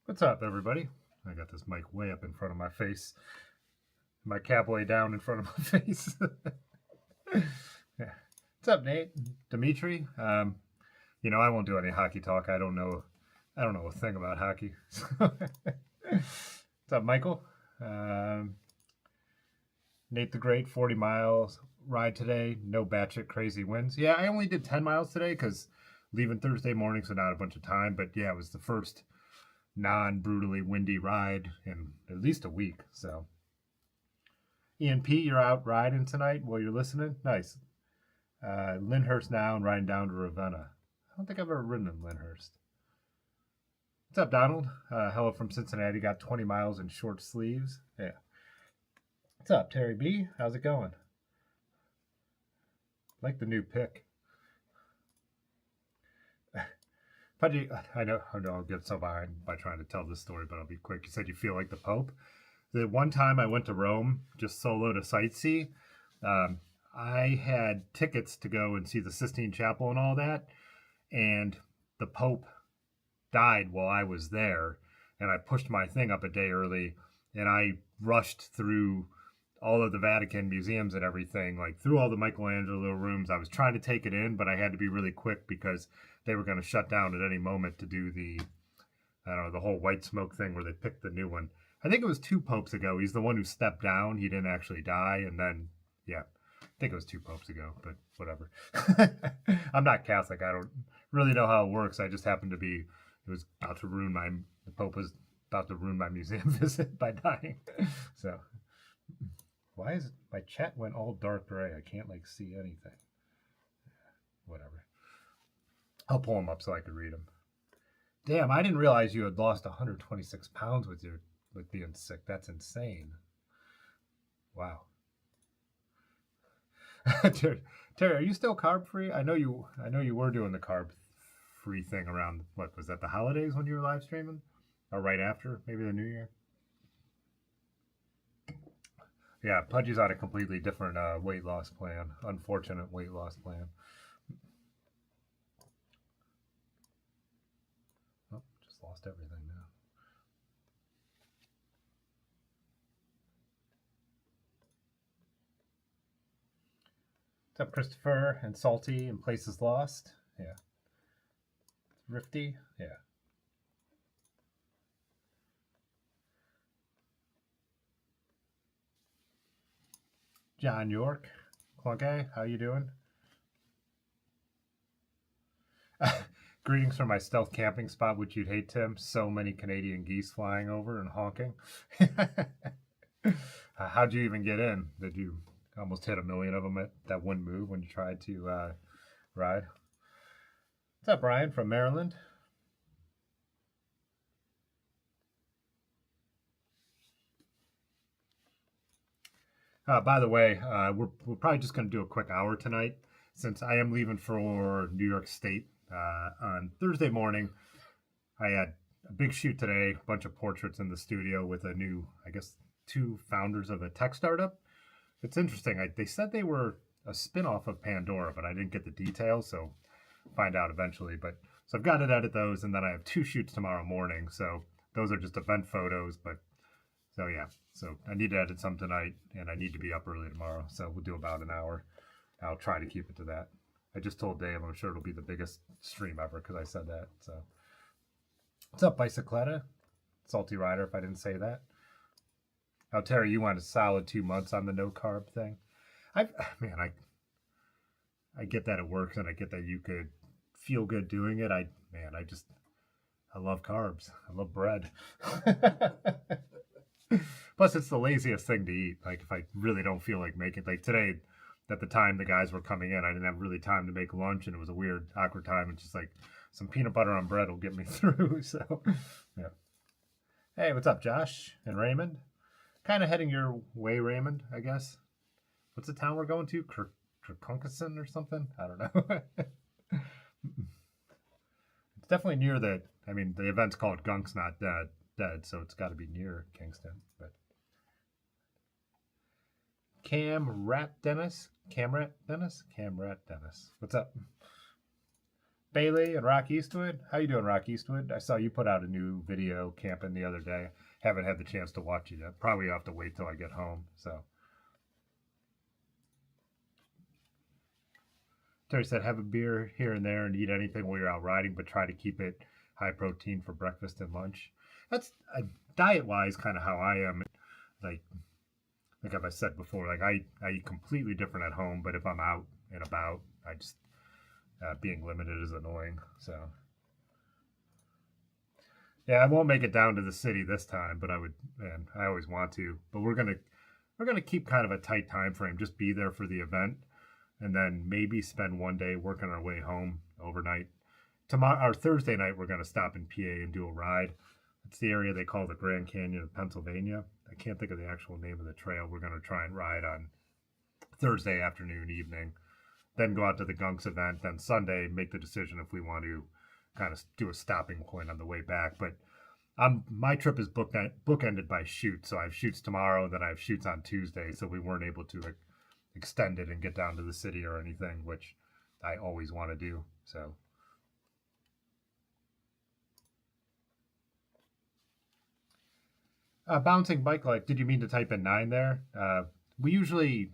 What's up, everybody? I got this mic way up in front of my face. My cap way down in front of my face. Yeah. What's up, Nate? Dimitri? You know, I won't do any hockey talk. I don't know a thing about hockey. What's up, Michael? Nate the Great, 40 miles ride today. No batshit crazy winds. Yeah, I only did 10 miles today because leaving Thursday morning, so not a bunch of time. But yeah, it was the first non-brutally windy ride in at least a week. So Ian P, you're out riding tonight while you're listening? Nice. Lyndhurst now and riding down to Ravenna. I don't think I've ever ridden in Lyndhurst. What's up, Donald? Hello from Cincinnati. Got 20 miles in short sleeves. Yeah. What's up, Terry B? How's it going? Like the new pick. Pudgy, I know I'll get so behind by trying to tell this story, but I'll be quick. You said you feel like the Pope. The one time I went to Rome, just solo to sightsee, I had tickets to go and see the Sistine Chapel and all that, and the Pope died while I was there, and I pushed my thing up a day early, and I rushed through all of the Vatican museums and everything, like through all the Michelangelo rooms. I was trying to take it in, but I had to be really quick because they were going to shut down at any moment to do the, I don't know, the whole white smoke thing where they picked the new one. I think it was 2 popes ago. He's the one who stepped down. He didn't actually die. And then, yeah, I think it was 2 popes ago, but whatever. I'm not Catholic. I don't really know how it works. I just happened to be, the Pope was about to ruin my museum visit by dying. So, why is it, my chat went all dark gray? I can't see anything. Whatever. I'll pull them up so I could read them. Damn, I didn't realize you had lost 126 pounds with being sick. That's insane. Wow. Terry, are you still carb free? I know you were doing the carb free thing around, what was that, the holidays when you were live streaming? Or right after, maybe the New Year? Yeah, Pudgy's on a completely different weight loss plan. Unfortunate weight loss plan. Oh, just lost everything now. What's up, Christopher and Salty and Places Lost? Yeah. Rifty? Yeah. John York. Clunkey, how you doing? Greetings from my stealth camping spot, which you'd hate, Tim. So many Canadian geese flying over and honking. How'd you even get in? Did you almost hit 1 million of them that wouldn't move when you tried to ride? What's up, Brian from Maryland? By the way, we're probably just going to do a quick hour tonight. since I am leaving for New York State on Thursday morning, I had a big shoot today, a bunch of portraits in the studio with a new, I guess, two founders of a tech startup. It's interesting. They said they were a spin-off of Pandora, but I didn't get the details, so find out eventually. But so I've got to edit those, and then I have two shoots tomorrow morning. So those are just event photos, but so yeah. So I need to edit some tonight, and I need to be up early tomorrow. So we'll do about an hour. I'll try to keep it to that. I just told Dave I'm sure it'll be the biggest stream ever because I said that. So what's up, Bicycletta? Salty Rider, if I didn't say that. Oh, Terry, you went a solid 2 months on the no carb thing. I get that it works, and I get that you could feel good doing it. I love carbs. I love bread. Plus, it's the laziest thing to eat. Like, if I really don't feel like making, like today, at the time the guys were coming in, I didn't have really time to make lunch, and it was a weird, awkward time. It's just like some peanut butter on bread will get me through. So, yeah. Hey, what's up, Josh and Raymond? Kind of heading your way, Raymond, I guess. What's the town we're going to? Kirkunkason or something? I don't know. It's definitely near the event's called Gunk's Not Dead, so it's got to be near Kingston. But Camrat Dennis. What's up? Bailey and Rock Eastwood. How you doing, Rock Eastwood? I saw you put out a new video camping the other day. Haven't had the chance to watch it yet. Probably have to wait till I get home. So Terry said, have a beer here and there and eat anything while you're out riding, but try to keep it high protein for breakfast and lunch. That's diet wise kind of how I am. Like I said before, like I eat completely different at home, but if I'm out and about, I just being limited is annoying. So yeah, I won't make it down to the city this time, but I always want to. But we're gonna keep kind of a tight time frame. Just be there for the event, and then maybe spend one day working our way home overnight. Tomorrow or Thursday night, we're gonna stop in PA and do a ride. It's the area they call the Grand Canyon of Pennsylvania. I can't think of the actual name of the trail. We're gonna try and ride on Thursday afternoon, evening, then go out to the Gunks event. Then Sunday, make the decision if we want to kind of do a stopping point on the way back. But my trip is bookended by shoots. So I have shoots tomorrow, then I have shoots on Tuesday. So we weren't able to extend it and get down to the city or anything, which I always want to do. So bouncing bike life. Did you mean to type in 9 there? We usually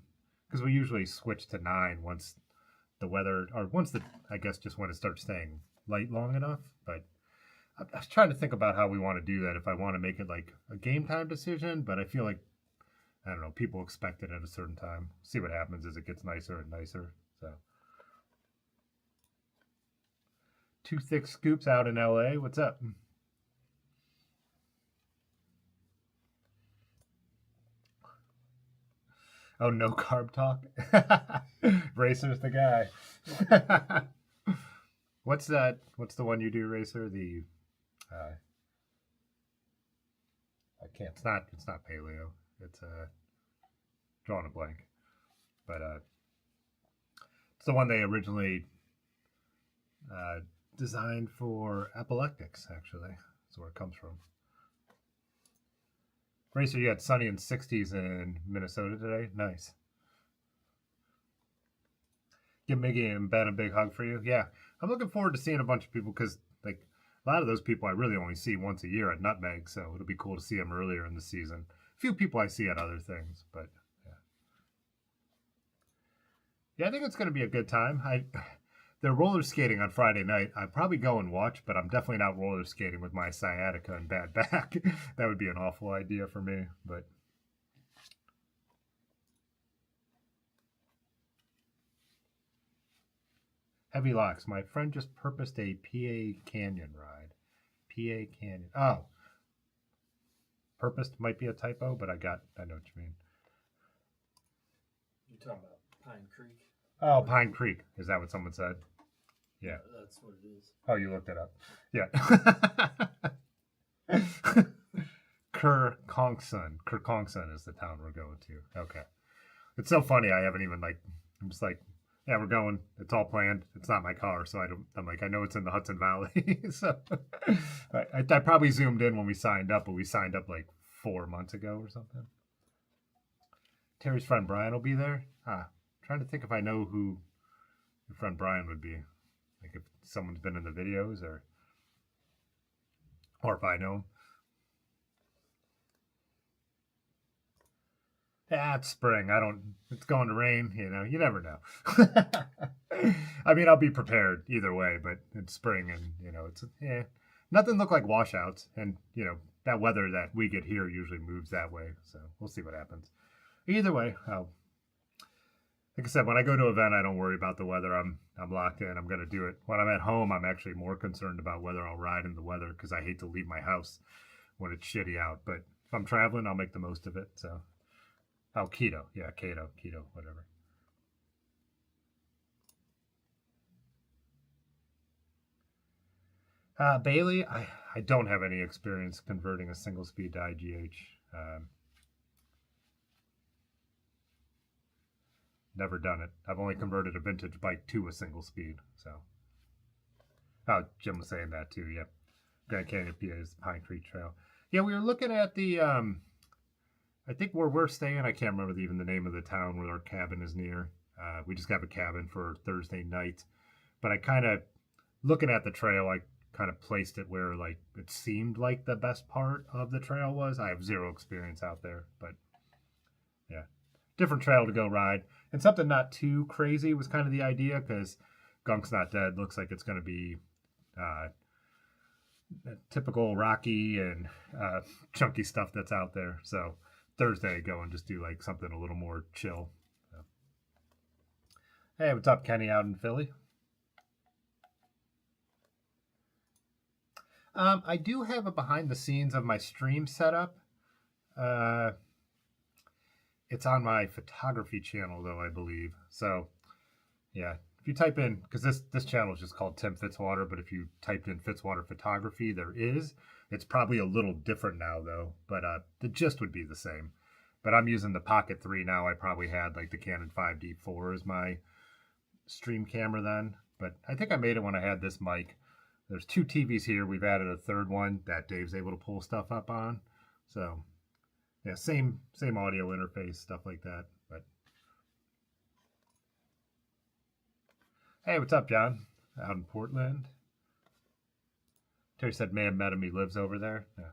switch to 9 once the weather, or once I guess just when it starts staying light long enough. But I was trying to think about how we want to do that. If I want to make it like a game time decision, but I feel like, I don't know, people expect it at a certain time. See what happens as it gets nicer and nicer. So 2 Thick Scoops out in LA. What's up? Oh, no carb talk. Racer's the guy. What's that? What's the one you do, Racer? The I can't. It's not paleo. It's drawing a blank. But it's the one they originally designed for epileptics. Actually, that's where it comes from. Racer, you had sunny and 60s in Minnesota today. Nice. Give Miggy and Ben a big hug for you. Yeah, I'm looking forward to seeing a bunch of people because, like, a lot of those people I really only see once a year at Nutmeg, so it'll be cool to see them earlier in the season. A few people I see at other things, but yeah. Yeah, I think it's going to be a good time. They're roller skating on Friday night. I'd probably go and watch, but I'm definitely not roller skating with my sciatica and bad back. That would be an awful idea for me, but Heavy Locks. My friend just purposed a PA Canyon ride. PA Canyon. Oh. Purposed might be a typo, but I know what you mean. You're talking about Pine Creek? Oh, Pine Creek. Is that what someone said? Yeah. That's what it is. Oh, you looked it up. Yeah. Kirkongson is the town we're going to. Okay. It's so funny. I haven't even I'm just like, yeah, we're going. It's all planned. It's not my car, so I don't. I'm like, I know it's in the Hudson Valley, so I probably zoomed in when we signed up, but we signed up like 4 months ago or something. Terry's friend Brian will be there. Trying to think if I know who your friend Brian would be. Like if someone's been in the videos or if I know him. Yeah, it's spring. I don't. It's going to rain. You never know. I mean, I'll be prepared either way. But it's spring, and it's nothing look like washouts, and that weather that we get here usually moves that way. So we'll see what happens. Either way, like I said, when I go to an event, I don't worry about the weather. I'm locked in. I'm gonna do it. When I'm at home, I'm actually more concerned about whether I'll ride in the weather because I hate to leave my house when it's shitty out. But if I'm traveling, I'll make the most of it. So. Oh, keto. Yeah, keto, whatever. Bailey, I don't have any experience converting a single speed to IGH. Never done it. I've only converted a vintage bike to a single speed. So, oh, Jim was saying that too. Yep. Grand Canyon, PA is the Pine Creek Trail. Yeah, we were looking at the. I think where we're staying, I can't remember even the name of the town where our cabin is near. We just have a cabin for Thursday night. But I kind of, looking at the trail, I kind of placed it where like it seemed like the best part of the trail was. I have zero experience out there, but yeah, different trail to go ride. And something not too crazy was kind of the idea because Gunk's Not Dead looks like it's going to be uh, typical rocky and chunky stuff that's out there. So Thursday, go and just do like something a little more chill. So. Hey, what's up, Kenny, out in Philly? I do have a behind the scenes of my stream setup. It's on my photography channel, though, I believe. So, yeah, if you type in, because this channel is just called Tim Fitzwater, but if you typed in Fitzwater Photography, there is. It's probably a little different now, though, but the gist would be the same. But I'm using the Pocket 3 now. I probably had like the Canon 5D4 as my stream camera then. But I think I made it when I had this mic. There's 2 TVs here. We've added a third one that Dave's able to pull stuff up on. So, yeah, same audio interface, stuff like that. But hey, what's up, John? Out in Portland. Terry said may have met him. He lives over there. Yeah.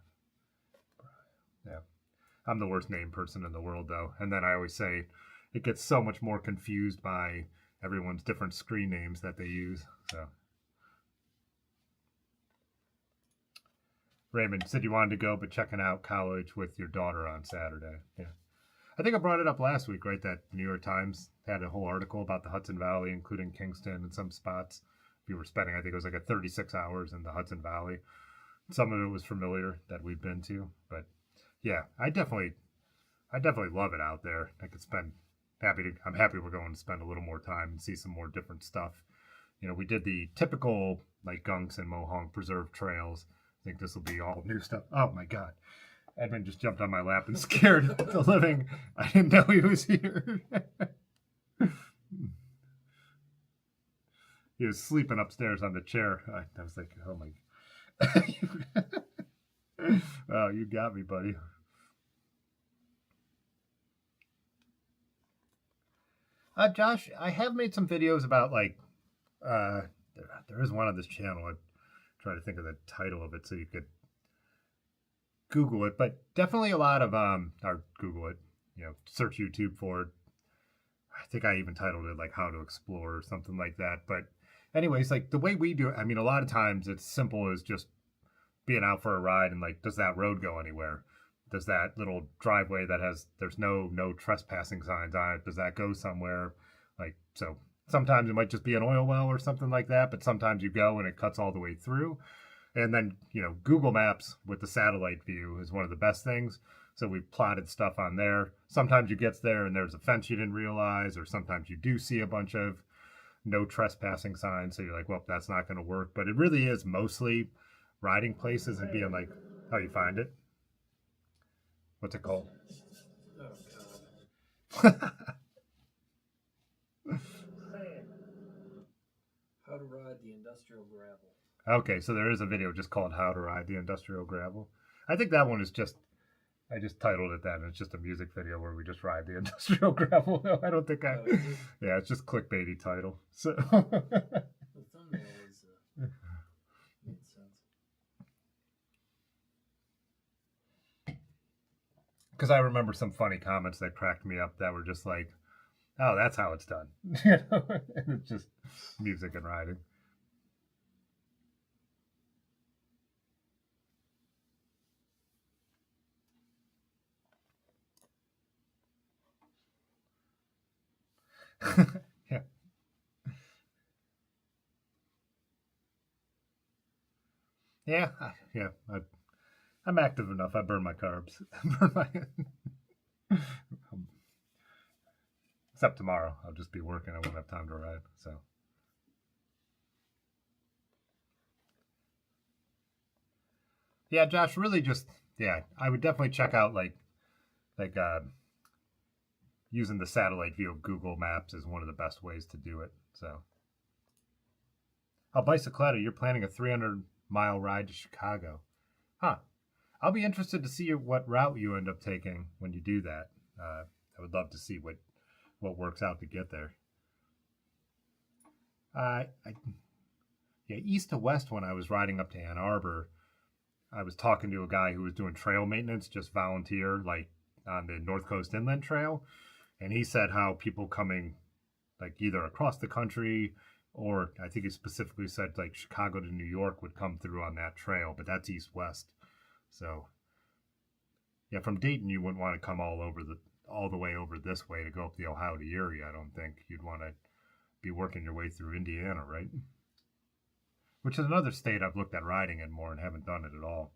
Yeah. I'm the worst name person in the world, though. And then I always say it gets so much more confused by everyone's different screen names that they use. So, Raymond said you wanted to go, but checking out college with your daughter on Saturday. Yeah. I think I brought it up last week, right? That the New York Times had a whole article about the Hudson Valley, including Kingston and some spots. We were spending, I think it was like a 36 hours in the Hudson Valley. Some of it was familiar that we've been to, but yeah, I definitely love it out there. I could spend I'm happy we're going to spend a little more time and see some more different stuff. We did the typical like Gunks and Mohonk preserve trails. I think this will be all new stuff. Oh my God. Edmund just jumped on my lap and scared the living. I didn't know he was here. He was sleeping upstairs on the chair. I was like, oh my. Oh, you got me, buddy. Josh, I have made some videos about like, there is one on this channel. I try to think of the title of it so you could Google it, but definitely a lot of or Google it, search YouTube for it. I think I even titled it like how to explore or something like that. But anyways, like the way we do it, I mean, a lot of times it's simple as just being out for a ride and like, does that road go anywhere? Does that little driveway that there's no trespassing signs on it, does that go somewhere? Like, so sometimes it might just be an oil well or something like that, but sometimes you go and it cuts all the way through. And then, Google Maps with the satellite view is one of the best things. So we've plotted stuff on there. Sometimes you get there and there's a fence you didn't realize, or sometimes you do see a bunch of no trespassing signs. So you're like, well, that's not going to work. But it really is mostly riding places and being like, how you find it. What's it called? Oh God. How to ride the industrial gravel. Okay, so there is a video just called How to Ride the Industrial Gravel. I think that one is just, I just titled it that, and it's just a music video where we just ride the industrial gravel. No, I don't think I, Oh, is it? yeah, it's just clickbaity title. So, The thumbnail is made sense. because I remember some funny comments that cracked me up that were just like, oh, that's how it's done. You know, and it's just music and riding. Yeah. Yeah, yeah. I'm active enough. I burn my carbs. Burn my. Except tomorrow, I'll just be working. I won't have time to ride. So. Yeah, Josh. Really, just yeah. I would definitely check out like using the satellite view of Google Maps is one of the best ways to do it. So. Oh, Bicycletta, you're planning a 300-mile ride to Chicago. Huh. I'll be interested to see what route you end up taking when you do that. I would love to see what works out to get there. Yeah, east to west when I was riding up to Ann Arbor, I was talking to a guy who was doing trail maintenance, just volunteer, like on the North Coast Inland Trail, and he said how people coming, like either across the country, or I think he specifically said like Chicago to New York would come through on that trail, but that's east west. So yeah, from Dayton you wouldn't want to come all the way over this way to go up the Ohio to Erie. I don't think you'd want to be working your way through Indiana, right? Which is another state I've looked at riding in more and haven't done it at all.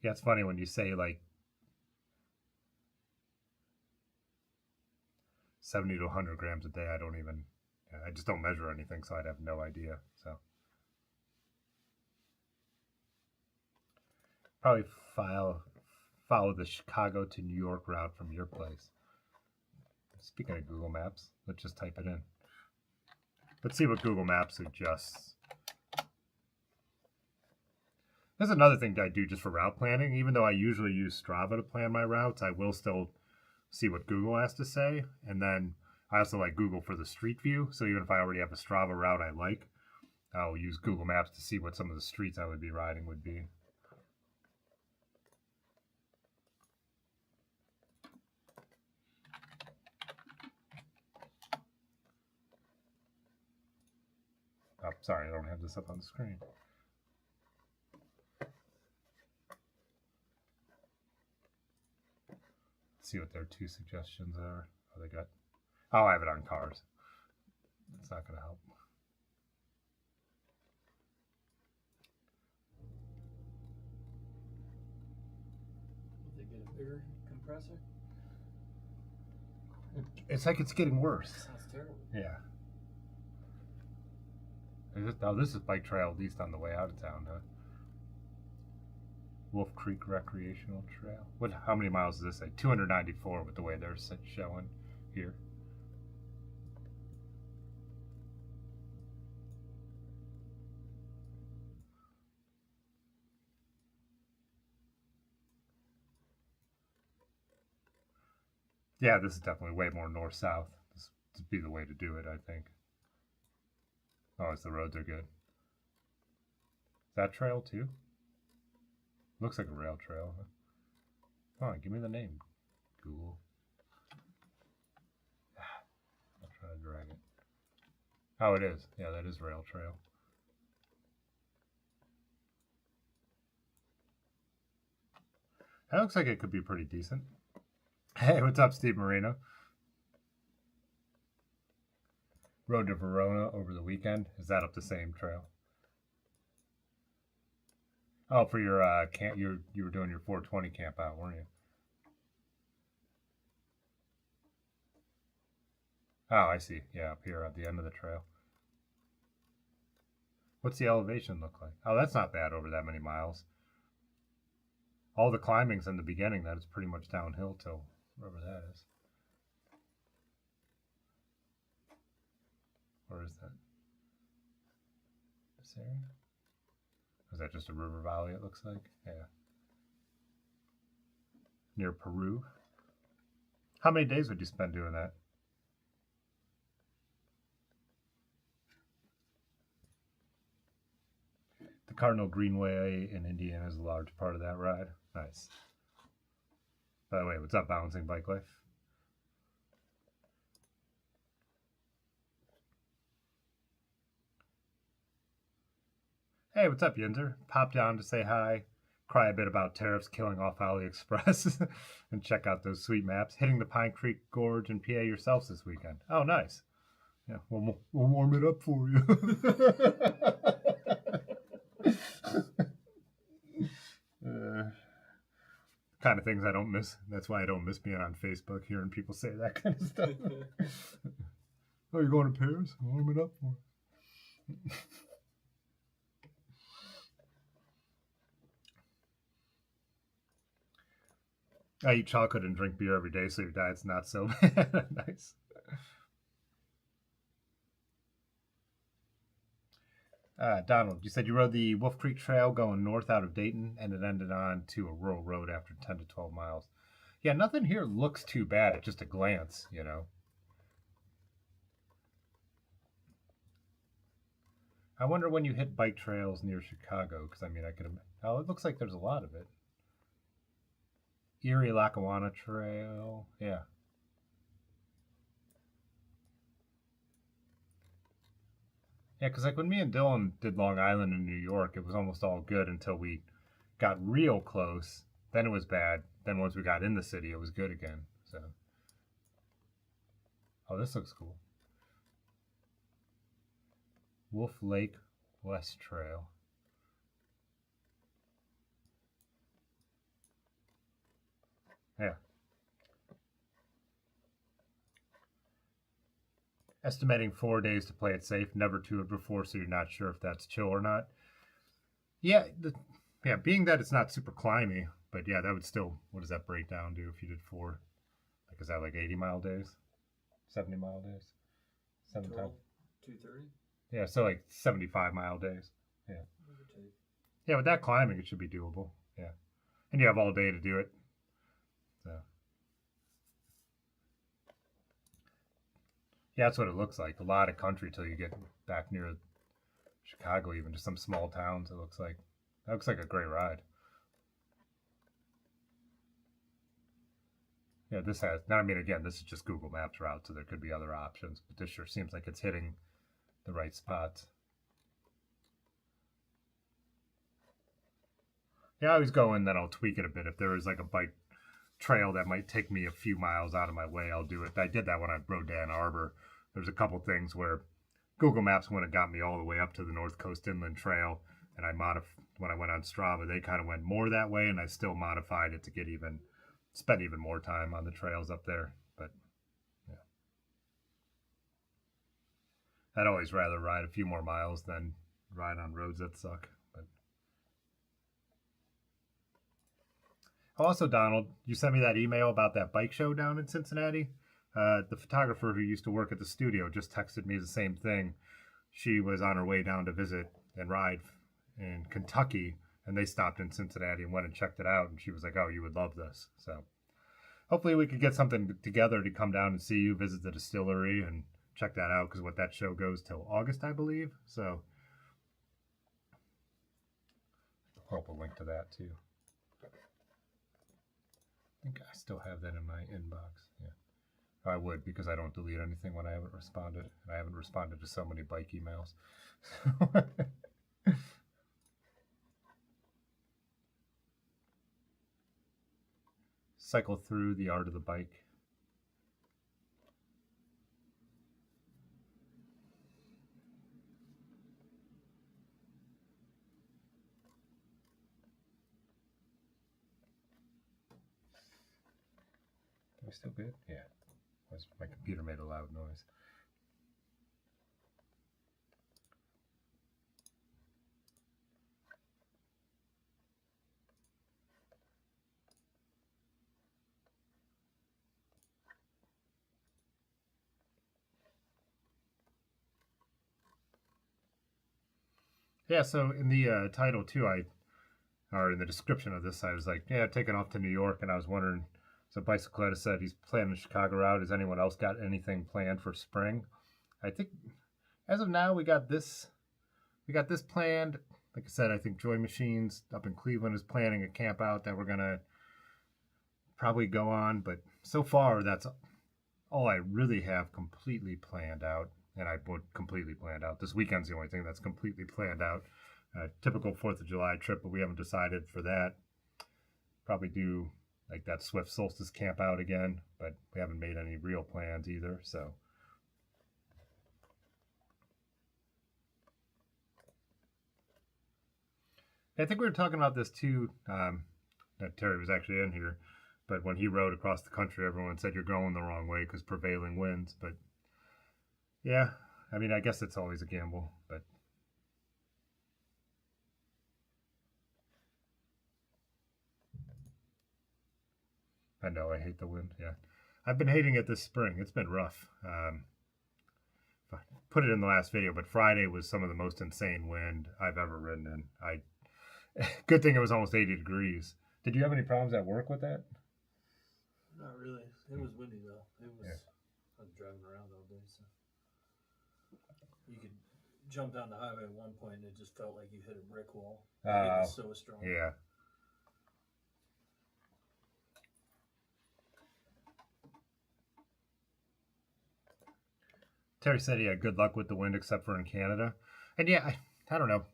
Yeah, it's funny when you say like 70 to 100 grams a day. I just don't measure anything, so I'd have no idea. So probably follow the Chicago to New York route from your place. Speaking of Google Maps, let's just type it in. Let's see what Google Maps suggests. There's another thing that I do just for route planning. Even though I usually use Strava to plan my routes, I will still see what Google has to say. And then I also like Google for the street view. So even if I already have a Strava route I like, I'll use Google Maps to see what some of the streets I would be riding would be. Oh, sorry, I don't have this up on the screen. Let's see what their two suggestions are. Oh, they got. Oh, I have it on cars. That's not going to help. Did they get a bigger compressor? It's like it's getting worse. Sounds terrible. Yeah. This is bike trail east on the way out of town, huh? Wolf Creek Recreational Trail. How many miles does this say? 294 with the way they're showing here. Yeah, this is definitely way more north-south. This would be the way to do it, I think. Oh, the roads are good. Is that trail too? Looks like a rail trail. Come on, give me the name, Google. I'll try to drag it. Oh, it is. Yeah, that is rail trail. That looks like it could be pretty decent. Hey, what's up, Steve Marino? Rode to Verona over the weekend. Is that up the same trail? Oh, for your camp, you were doing your 420 camp out, weren't you? Oh, I see. Yeah, up here at the end of the trail. What's the elevation look like? Oh, that's not bad over that many miles. All the climbing's in the beginning. That is pretty much downhill till wherever that is. Or is that this area? Is that just a river valley, it looks like? Yeah. Near Peru. How many days would you spend doing that? The Cardinal Greenway in Indiana is a large part of that ride. Nice. By the way, what's up, Balancing Bike Life? Hey, what's up, Yinzer? Pop down to say hi, cry a bit about tariffs killing off AliExpress, and check out those sweet maps. Hitting the Pine Creek Gorge in PA yourselves this weekend. Oh, nice. Yeah, we'll warm it up for you. Kind of things I don't miss. That's why I don't miss being on Facebook, hearing people say that kind of stuff. Oh, you're going to Paris? Warm it up for you. I eat chocolate and drink beer every day, so your diet's not so bad. Nice. Donald, you said you rode the Wolf Creek Trail going north out of Dayton, and it ended on to a rural road after 10 to 12 miles. Yeah, nothing here looks too bad at just a glance, you know. I wonder when you hit bike trails near Chicago, because I mean, I could. Oh, it looks like there's a lot of it. Erie Lackawanna Trail, yeah. Yeah, because like when me and Dylan did Long Island in New York, it was almost all good until we got real close. Then it was bad. Then once we got in the city, it was good again. So, oh, this looks cool. Wolf Lake West Trail. Yeah. Estimating 4 days to play it safe. Never toured before, so you're not sure if that's chill or not. Yeah, being that it's not super climby, but yeah, that would still, what does that break down to if you did 4? Like, is that like 80-mile days? 70-mile days? 7 times? 230? Yeah, so like 75-mile days. Yeah. Yeah, with that climbing, it should be doable. Yeah. And you have all day to do it. So. Yeah, that's what it looks like. A lot of country till you get back near Chicago, even just some small towns. It looks like that looks like a great ride. Yeah, this has. Now, I mean, again, this is just Google Maps route, so there could be other options, but this sure seems like it's hitting the right spots. Yeah, I always go in, then I'll tweak it a bit. If there is like a bike trail that might take me a few miles out of my way, I'll do it. I did that when I rode Dan Arbor. There's a couple things where Google Maps wouldn't have got me all the way up to the North Coast Inland Trail, and when I went on Strava, they kind of went more that way, and I still modified it to get spend even more time on the trails up there. But yeah, I'd always rather ride a few more miles than ride on roads that suck. But also, Donald, you sent me that email about that bike show down in Cincinnati. The photographer who used to work at the studio just texted me the same thing. She was on her way down to visit and ride in Kentucky, and they stopped in Cincinnati and went and checked it out. And she was like, "Oh, you would love this." So hopefully we could get something together to come down and see you, visit the distillery, and check that out, because what that show goes till August, I believe. So I'll put a link to that too. I think I still have that in my inbox. Yeah. I would, because I don't delete anything when I haven't responded. And I haven't responded to so many bike emails. Cycle through the art of the bike. Are we still good? Yeah. My computer made a loud noise. Yeah, so in the title too, or in the description of this, I was like, yeah, taking off to New York, and I was wondering. So Bicycletta said he's planning the Chicago route. Has anyone else got anything planned for spring? I think as of now, we got this. We got this planned. Like I said, I think Joy Machines up in Cleveland is planning a camp out that we're gonna probably go on. But so far, that's all I really have completely planned out, and I would completely planned out. This weekend's the only thing that's completely planned out. Typical 4th of July trip, but we haven't decided for that. Probably do like that Swift Solstice camp out again, but we haven't made any real plans either. So I think we were talking about this too. That Terry was actually in here, but when he rode across the country, everyone said you're going the wrong way because prevailing winds. But yeah, I mean, I guess it's always a gamble, but I know I hate the wind. Yeah, I've been hating it this spring. It's been rough. I put it in the last video, but Friday was some of the most insane wind I've ever ridden in. Good thing it was almost 80 degrees. Did you have any problems at work with that? Not really. It was windy though. It was. Yeah. I was driving around all day, so you could jump down the highway at one point, and it just felt like you hit a brick wall. It was so strong. Yeah. Terry said he had good luck with the wind except for in Canada. And yeah, I don't know.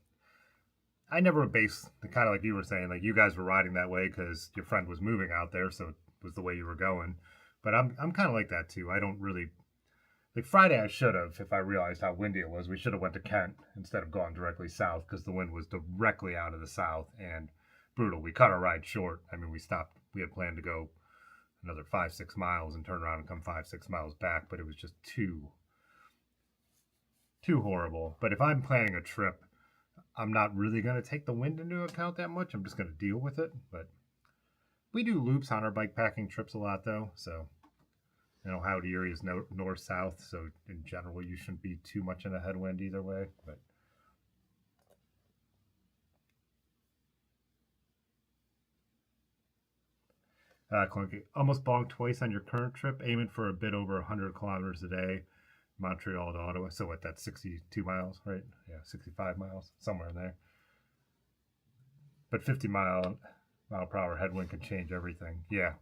I never based the kind of like you were saying, like you guys were riding that way because your friend was moving out there, so it was the way you were going. But I'm kind of like that too. I don't really like Friday. I should have, if I realized how windy it was, we should have went to Kent instead of going directly south because the wind was directly out of the south and brutal. We cut our ride short. I mean, we stopped. We had planned to go another 5-6 miles and turn around and come 5-6 miles back, but it was just too horrible. But if I'm planning a trip, I'm not really going to take the wind into account that much. I'm just going to deal with it. But we do loops on our bike packing trips a lot, though. So, Ohio to Erie is north-south. So, in general, you shouldn't be too much in a headwind either way. But Clunky, almost bonked twice on your current trip, aiming for a bit over 100 kilometers a day. Montreal to Ottawa. So what? That's 62 miles, right? Yeah, 65 miles, somewhere in there. But 50 mile per hour headwind can change everything. Yeah,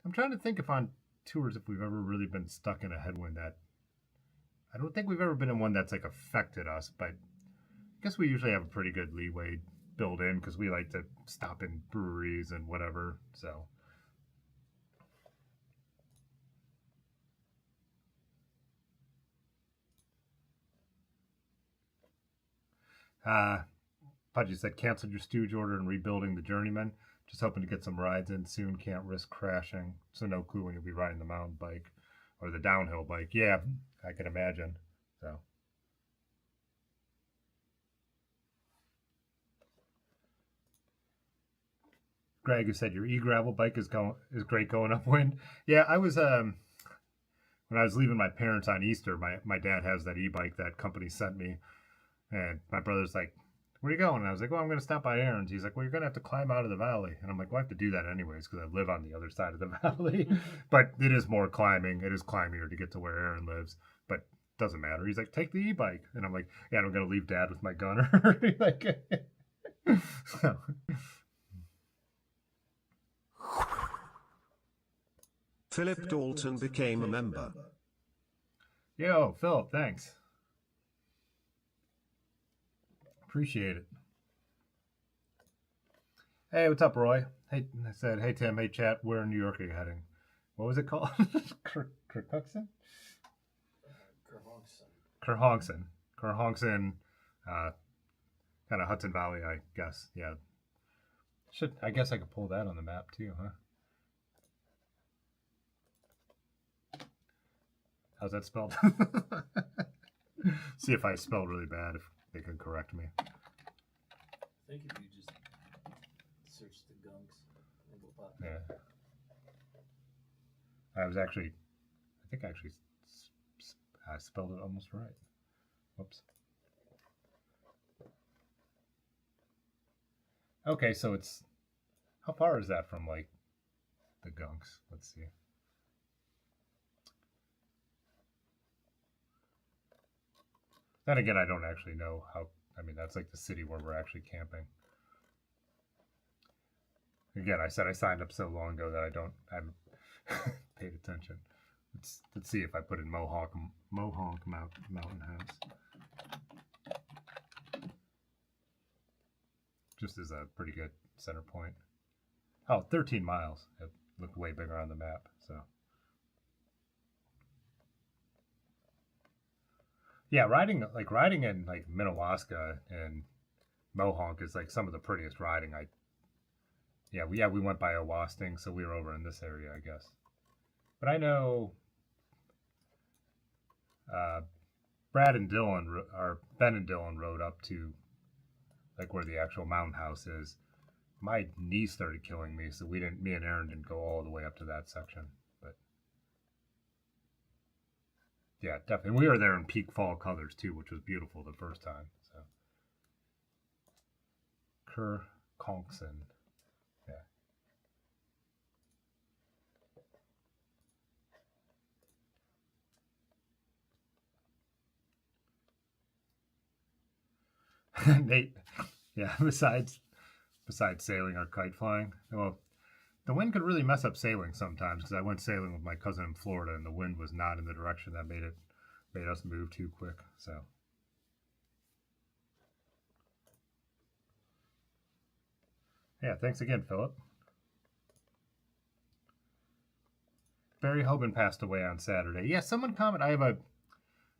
I'm trying to think if on tours if we've ever really been stuck in a headwind that. I don't think we've ever been in one that's like affected us, but I guess we usually have a pretty good leeway built in because we like to stop in breweries and whatever. So. Pudgy said, canceled your stooge order and rebuilding the Journeyman. Just hoping to get some rides in soon. Can't risk crashing. So no clue when you'll be riding the mountain bike or the downhill bike. Yeah, I can imagine. So. Greg, who said your e-gravel bike is great going upwind. Yeah, I was when I was leaving my parents on Easter. My dad has that e-bike that company sent me, and my brother's like, where are you going? And I was like, well, I'm going to stop by Aaron's. He's like, well, you're going to have to climb out of the valley. And I'm like, well, I have to do that anyways because I live on the other side of the valley. But it is more climbing. It is climbier to get to where Aaron lives. But it doesn't matter. He's like, take the e-bike. And I'm like, yeah, I'm going to leave Dad with my gunner. Like, so. Philip Dalton became a member. Yo, Philip, thanks. Appreciate it. Hey, what's up, Roy? Hey, I said, hey, Tim, hey, chat, where in New York are you heading? What was it called? Kerhonkson? Kerhonkson. Kerhonkson, kind of Hudson Valley, I guess. Yeah. I guess I could pull that on the map too, huh? How's that spelled? See if I spelled really bad, if they can correct me. I think if you just search the gunks, it will pop. Yeah. I think I actually spelled it almost right. Whoops. Okay, so it's how far is that from like the Gunks? Let's see. Then again, I don't actually know how. I mean, that's like the city where we're actually camping. Again, I said I signed up so long ago that I haven't paid attention. Let's see if I put in Mohawk Mountain House. Just as a pretty good center point. Oh, 13 miles. It looked way bigger on the map. So yeah, riding in like Minnewaska and Mohawk is like some of the prettiest riding. We went by Owasting, so we were over in this area, I guess. But I know Ben and Dylan rode up to like where the actual mountain house is. My knee started killing me, so me and Aaron didn't go all the way up to that section. But yeah, definitely. We were there in peak fall colors too, which was beautiful the first time. So Kerr Conkson. Yeah. Nate. Yeah, besides sailing or kite flying, well, the wind could really mess up sailing sometimes because I went sailing with my cousin in Florida and the wind was not in the direction that made us move too quick. So yeah, thanks again, Philip. Barry Hoban passed away on Saturday. Yeah, someone commented. I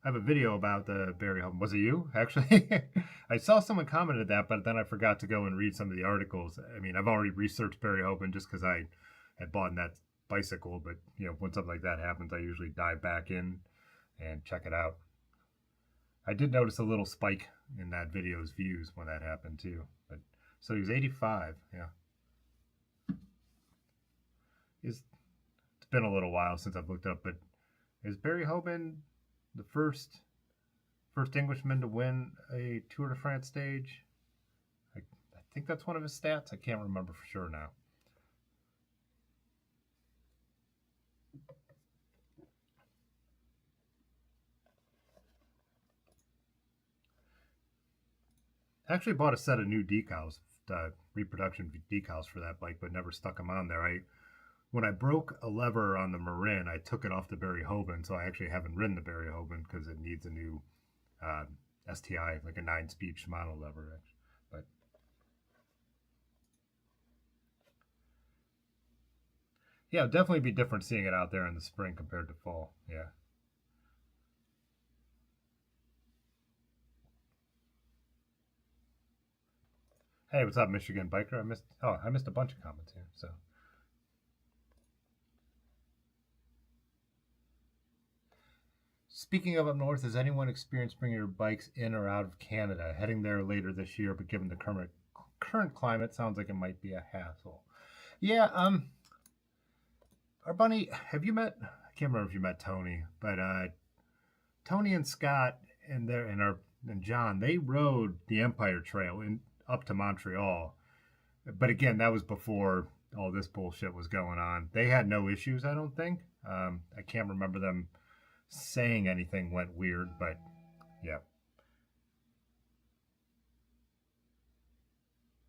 have a video about the Barry Hoban. Was it you actually? I saw someone commented that, but then I forgot to go and read some of the articles. I mean, I've already researched Barry Hoban just because I had bought that bicycle, but you know, when something like that happens, I usually dive back in and check it out. I did notice a little spike in that video's views when that happened too. But so he was 85. Yeah, it's been a little while since I've looked up, but is Barry Hoban the first Englishman to win a Tour de France stage? I think that's one of his stats. I can't remember for sure now. I actually bought a set of new decals, reproduction decals for that bike, but never stuck them on there. When I broke a lever on the Marin, I took it off the Barry Hoban, so I actually haven't ridden the Barry Hoban because it needs a new STI, like a 9-speed Shimano lever. But yeah, it'll definitely be different seeing it out there in the spring compared to fall. Yeah. Hey, what's up, Michigan biker? I missed a bunch of comments here. So speaking of up north, has anyone experienced bringing your bikes in or out of Canada? Heading there later this year, but given the current climate, sounds like it might be a hassle. Yeah, our bunny, have you met? I can't remember if you met Tony, but Tony and Scott and John, they rode the Empire Trail up to Montreal. But again, that was before all this bullshit was going on. They had no issues, I don't think. I can't remember them saying anything went weird, but yeah.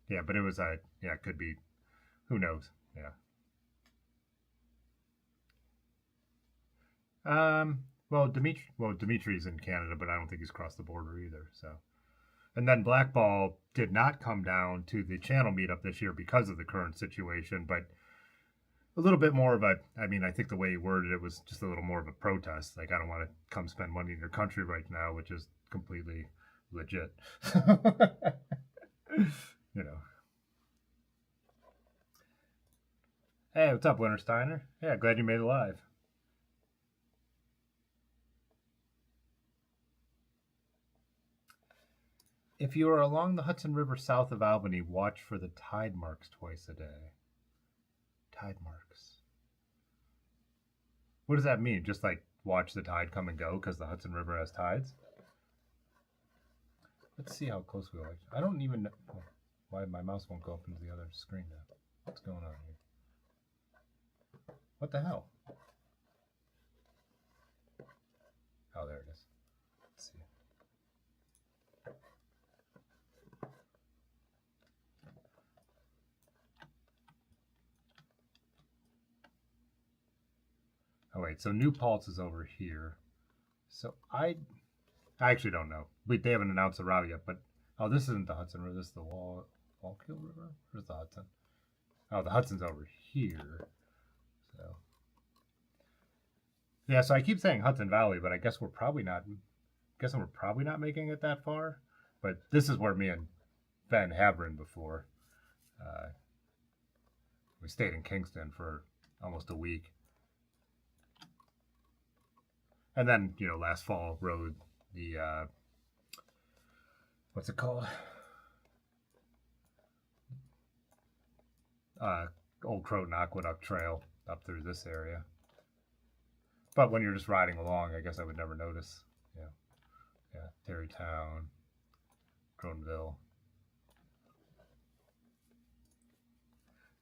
Yeah, but it was it could be, who knows? Yeah. Dimitri's in Canada, but I don't think he's crossed the border either. So, and then Blackball did not come down to the channel meetup this year because of the current situation, but a little bit more of I mean, I think the way he worded it was just a little more of a protest. Like, I don't want to come spend money in your country right now, which is completely legit. You know. Hey, what's up, Wintersteiner? Yeah, glad you made it live. If you are along the Hudson River south of Albany, watch for the tide marks twice a day. Tide marks. What does that mean? Just like watch the tide come and go because the Hudson River has tides? Let's see how close we are. I don't even know. Why my mouse won't go up into the other screen now? What's going on here? What the hell? Oh, there it is. Let's see. Oh wait, so New Paltz is over here. So I actually don't know. They haven't announced the route yet, but oh, this isn't the Hudson River. This is the Wallkill River. Where's the Hudson? Oh, the Hudson's over here. So yeah, so I keep saying Hudson Valley, but I guess we're probably not. Guessing we're probably not making it that far. But this is where me and Ben have ridden before. We stayed in Kingston for almost a week. And then, last fall rode the, what's it called? Old Croton Aqueduct Trail up through this area. But when you're just riding along, I guess I would never notice. Yeah, Terrytown, Crotonville.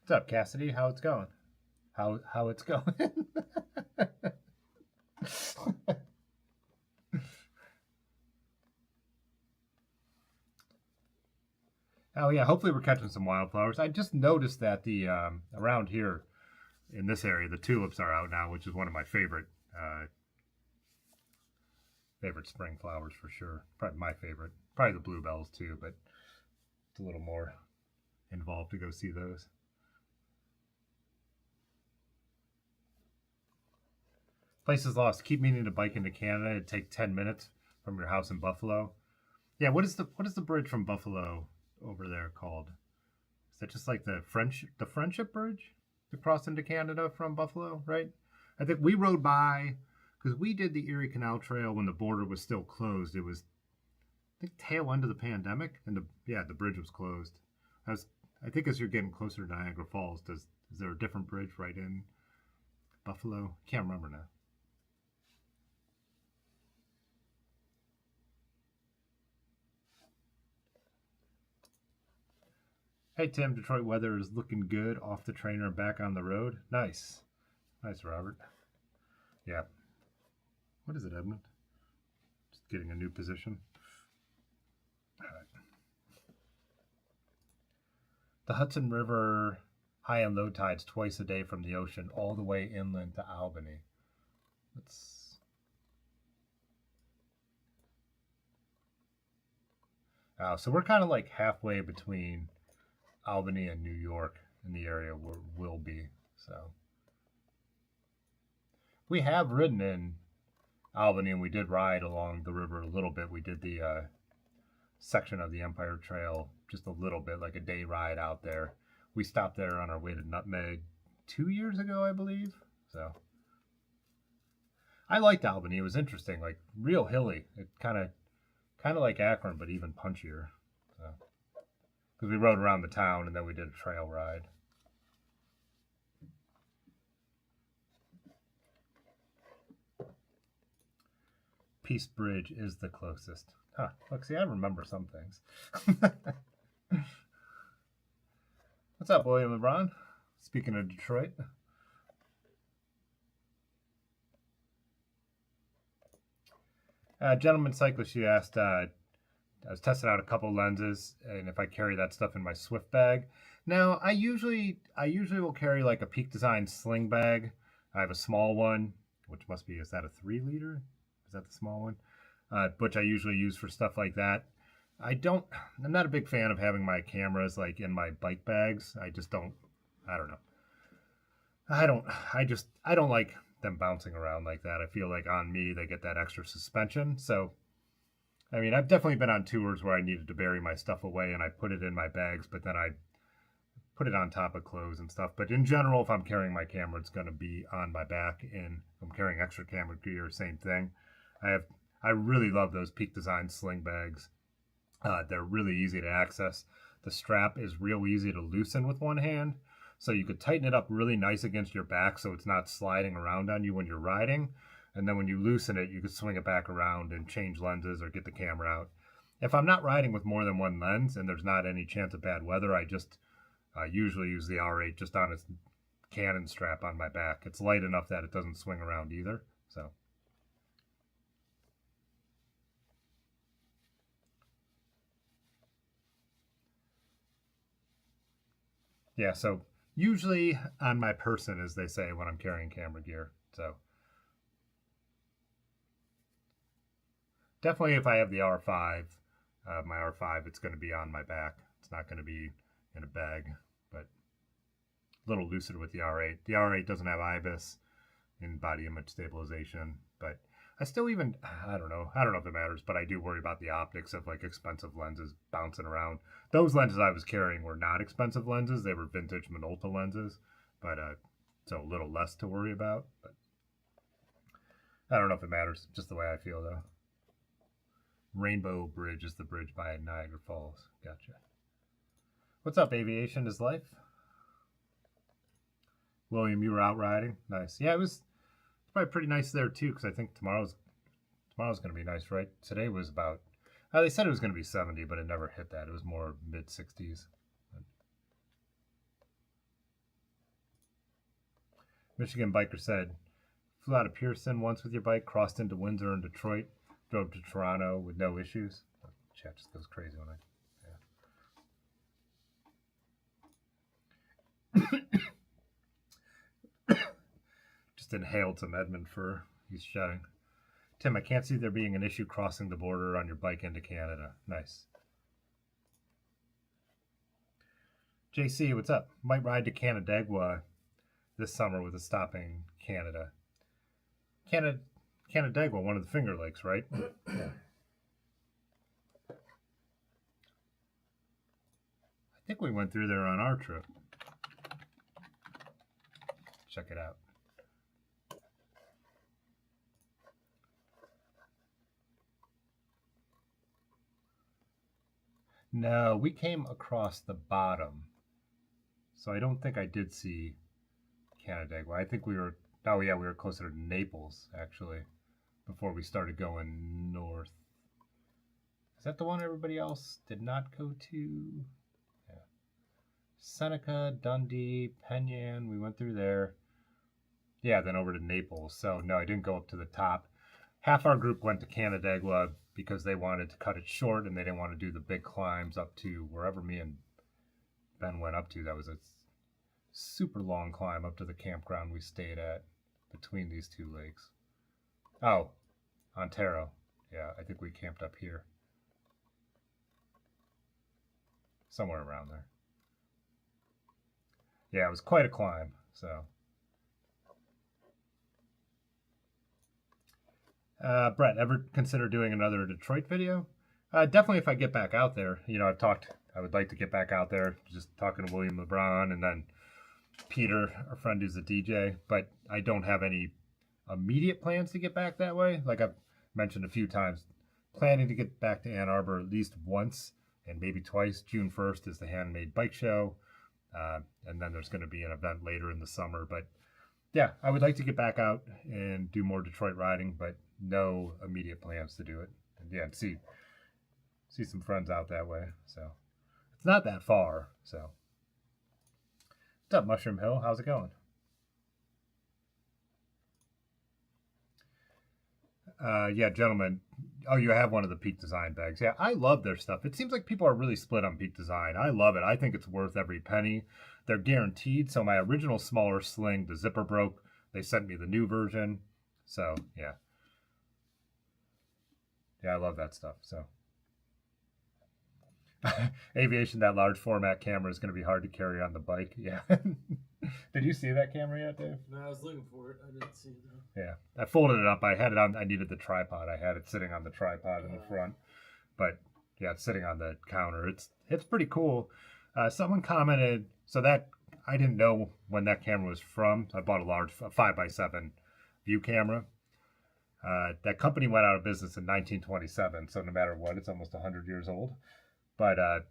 What's up, Cassidy? How it's going? How it's going? Oh yeah, hopefully we're catching some wildflowers. I just noticed that the around here in this area, the tulips are out now, which is one of my favorite spring flowers for sure. Probably my favorite. Probably the bluebells too, but it's a little more involved to go see those. Places lost. Keep meaning to bike into Canada. It'd take 10 minutes from your house in Buffalo. Yeah, what is the bridge from Buffalo over there called? Is that just like the Friendship Bridge to cross into Canada from Buffalo, right? I think we rode by because we did the Erie Canal Trail when the border was still closed. It was, I think, tail end of the pandemic, and the bridge was closed. I think as you're getting closer to Niagara Falls, is there a different bridge right in Buffalo? Can't remember now. Hey Tim, Detroit weather is looking good. Off the trainer and back on the road. Nice. Nice, Robert. Yeah. What is it, Edmund? Just getting a new position. All right. The Hudson River high and low tides twice a day from the ocean all the way inland to Albany. So we're kind of like halfway between Albany and New York in the area where we'll be. So we have ridden in Albany, and we did ride along the river a little bit. We did the section of the Empire Trail just a little bit, like a day ride out there. We stopped there on our way to Nutmeg 2 years ago, I believe. So I liked Albany. It was interesting, like real hilly. It kind of like Akron, but even punchier. So because we rode around the town and then we did a trail ride. Peace Bridge is the closest. Huh. Look, see, I remember some things. What's up, William LeBron? Speaking of Detroit. Gentleman cyclist, you asked, I was testing out a couple lenses and if I carry that stuff in my Swift bag. Now, I usually will carry like a Peak Design sling bag. I have a small one, which must be, is that a 3 liter? Is that the small one? Which I usually use for stuff like that. I'm not a big fan of having my cameras like in my bike bags. I don't know. I don't like them bouncing around like that. I feel like on me, they get that extra suspension. So, I mean, I've definitely been on tours where I needed to bury my stuff away and I put it in my bags, but then I put it on top of clothes and stuff. But in general, if I'm carrying my camera, it's going to be on my back. And if I'm carrying extra camera gear, same thing. I really love those Peak Design sling bags. They're really easy to access. The strap is real easy to loosen with one hand. So you could tighten it up really nice against your back so it's not sliding around on you when you're riding. And then when you loosen it, you could swing it back around and change lenses or get the camera out. if I'm not riding with more than one lens and there's not any chance of bad weather, I just usually use the R8 just on its Canon strap on my back. It's light enough that it doesn't swing around either. So. Yeah, so usually on my person, as they say, when I'm carrying camera gear. So definitely if I have the R5, my R5, it's going to be on my back. It's not going to be in a bag, but a little looser with the R8. The R8 doesn't have IBIS in body image stabilization, but I still even, I don't know if it matters, but I do worry about the optics of like expensive lenses bouncing around. Those lenses I was carrying were not expensive lenses. They were vintage Minolta lenses, but so a little less to worry about. But I don't know if it matters, just the way I feel though. Rainbow Bridge is the bridge by Niagara Falls. Gotcha. What's up, Aviation is Life? William, you were out riding? Nice. Yeah, it was probably pretty nice there too, because I think tomorrow's going to be nice, right? Today was about, they said it was going to be 70, but it never hit that. It was more mid-60s. Michigan biker said, flew out of Pearson once with your bike, crossed into Windsor and Detroit, drove to Toronto with no issues. Chat just goes crazy when just inhaled some Edmund fur. He's shouting. Tim, I can't see there being an issue crossing the border on your bike into Canada. Nice. JC, what's up? Might ride to Canandaigua this summer with a stop in Canada. Canandaigua, one of the Finger Lakes, right? Yeah. I think we went through there on our trip. Check it out. No, we came across the bottom. So I don't think I did see Canandaigua. I think we were, oh yeah, we were closer to Naples, actually, before we started going north. Is that the one everybody else did not go to? Yeah. Seneca, Dundee, Penyan, we went through there. Yeah, then over to Naples. So no, I didn't go up to the top. Half our group went to Canandaigua because they wanted to cut it short and they didn't want to do the big climbs up to wherever me and Ben went up to. That was a super long climb up to the campground we stayed at between these two lakes. Oh, Ontario. Yeah, I think we camped up here. Somewhere around there. Yeah, it was quite a climb, so. Brett, ever consider doing another Detroit video? Definitely if I get back out there. You know, I would like to get back out there, just talking to William LeBron and then Peter, our friend who's a DJ, but I don't have any immediate plans to get back that way. Like I've mentioned a few times, planning to get back to Ann Arbor at least once and maybe twice. June 1st is the Handmade Bike Show, and then there's going to be an event later in the summer. But yeah, I would like to get back out and do more Detroit riding, but no immediate plans to do it. And yeah, see some friends out that way. So it's not that far. So what's up, Mushroom Hill? How's it going? Yeah, gentlemen. Oh, you have one of the Peak Design bags. Yeah, I love their stuff. It seems like people are really split on Peak Design. I love it. I think it's worth every penny. They're guaranteed. So my original smaller sling, the zipper broke. They sent me the new version. So yeah. Yeah, I love that stuff. So Aviation, that large format camera is going to be hard to carry on the bike. Yeah. Did you see that camera yet, Dave? No, I was looking for it. I didn't see it though. Yeah. I folded it up. I had it on, I needed the tripod. I had it sitting on the tripod in the front. But yeah, it's sitting on the counter. It's pretty cool. Someone commented, so that I didn't know when that camera was from. I bought a 5x7 view camera. That company went out of business in 1927, so no matter what, it's almost 100 years old. But a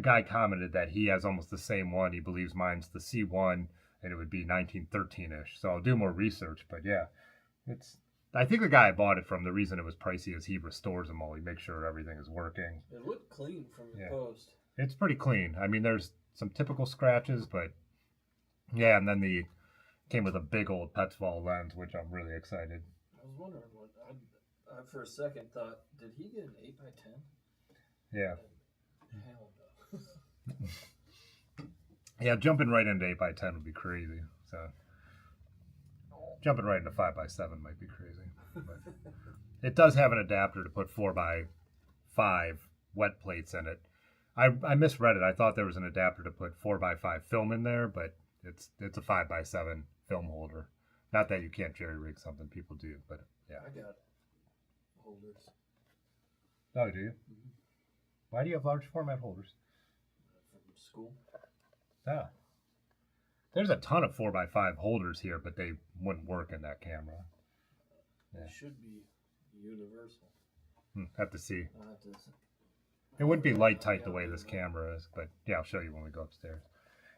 guy commented that he has almost the same one. He believes mine's the C1, and it would be 1913-ish. So I'll do more research. But yeah, I think the guy I bought it from, the reason it was pricey is he restores them all. He makes sure everything is working. It looked clean from your post. It's pretty clean. I mean, there's some typical scratches, but yeah, and then the came with a big old Petzval lens, which I'm really excited. I was wondering what I for a second thought, did he get an 8x10? Yeah. Hell no. Yeah, jumping right into 8x10 would be crazy. So jumping right into 5x7 might be crazy. But it does have an adapter to put 4x5 wet plates in it. I misread it. I thought there was an adapter to put 4x5 film in there, but it's a 5x7 film holder. Not that you can't jerry rig something, people do, but yeah. I got holders. Oh, do you? Mm-hmm. Why do you have large format holders? From school. Ah. There's a ton of 4x5 holders here, but they wouldn't work in that camera. Yeah. It should be universal. Have to see. I'll have to... It wouldn't be light tight the way this camera is, but yeah, I'll show you when we go upstairs.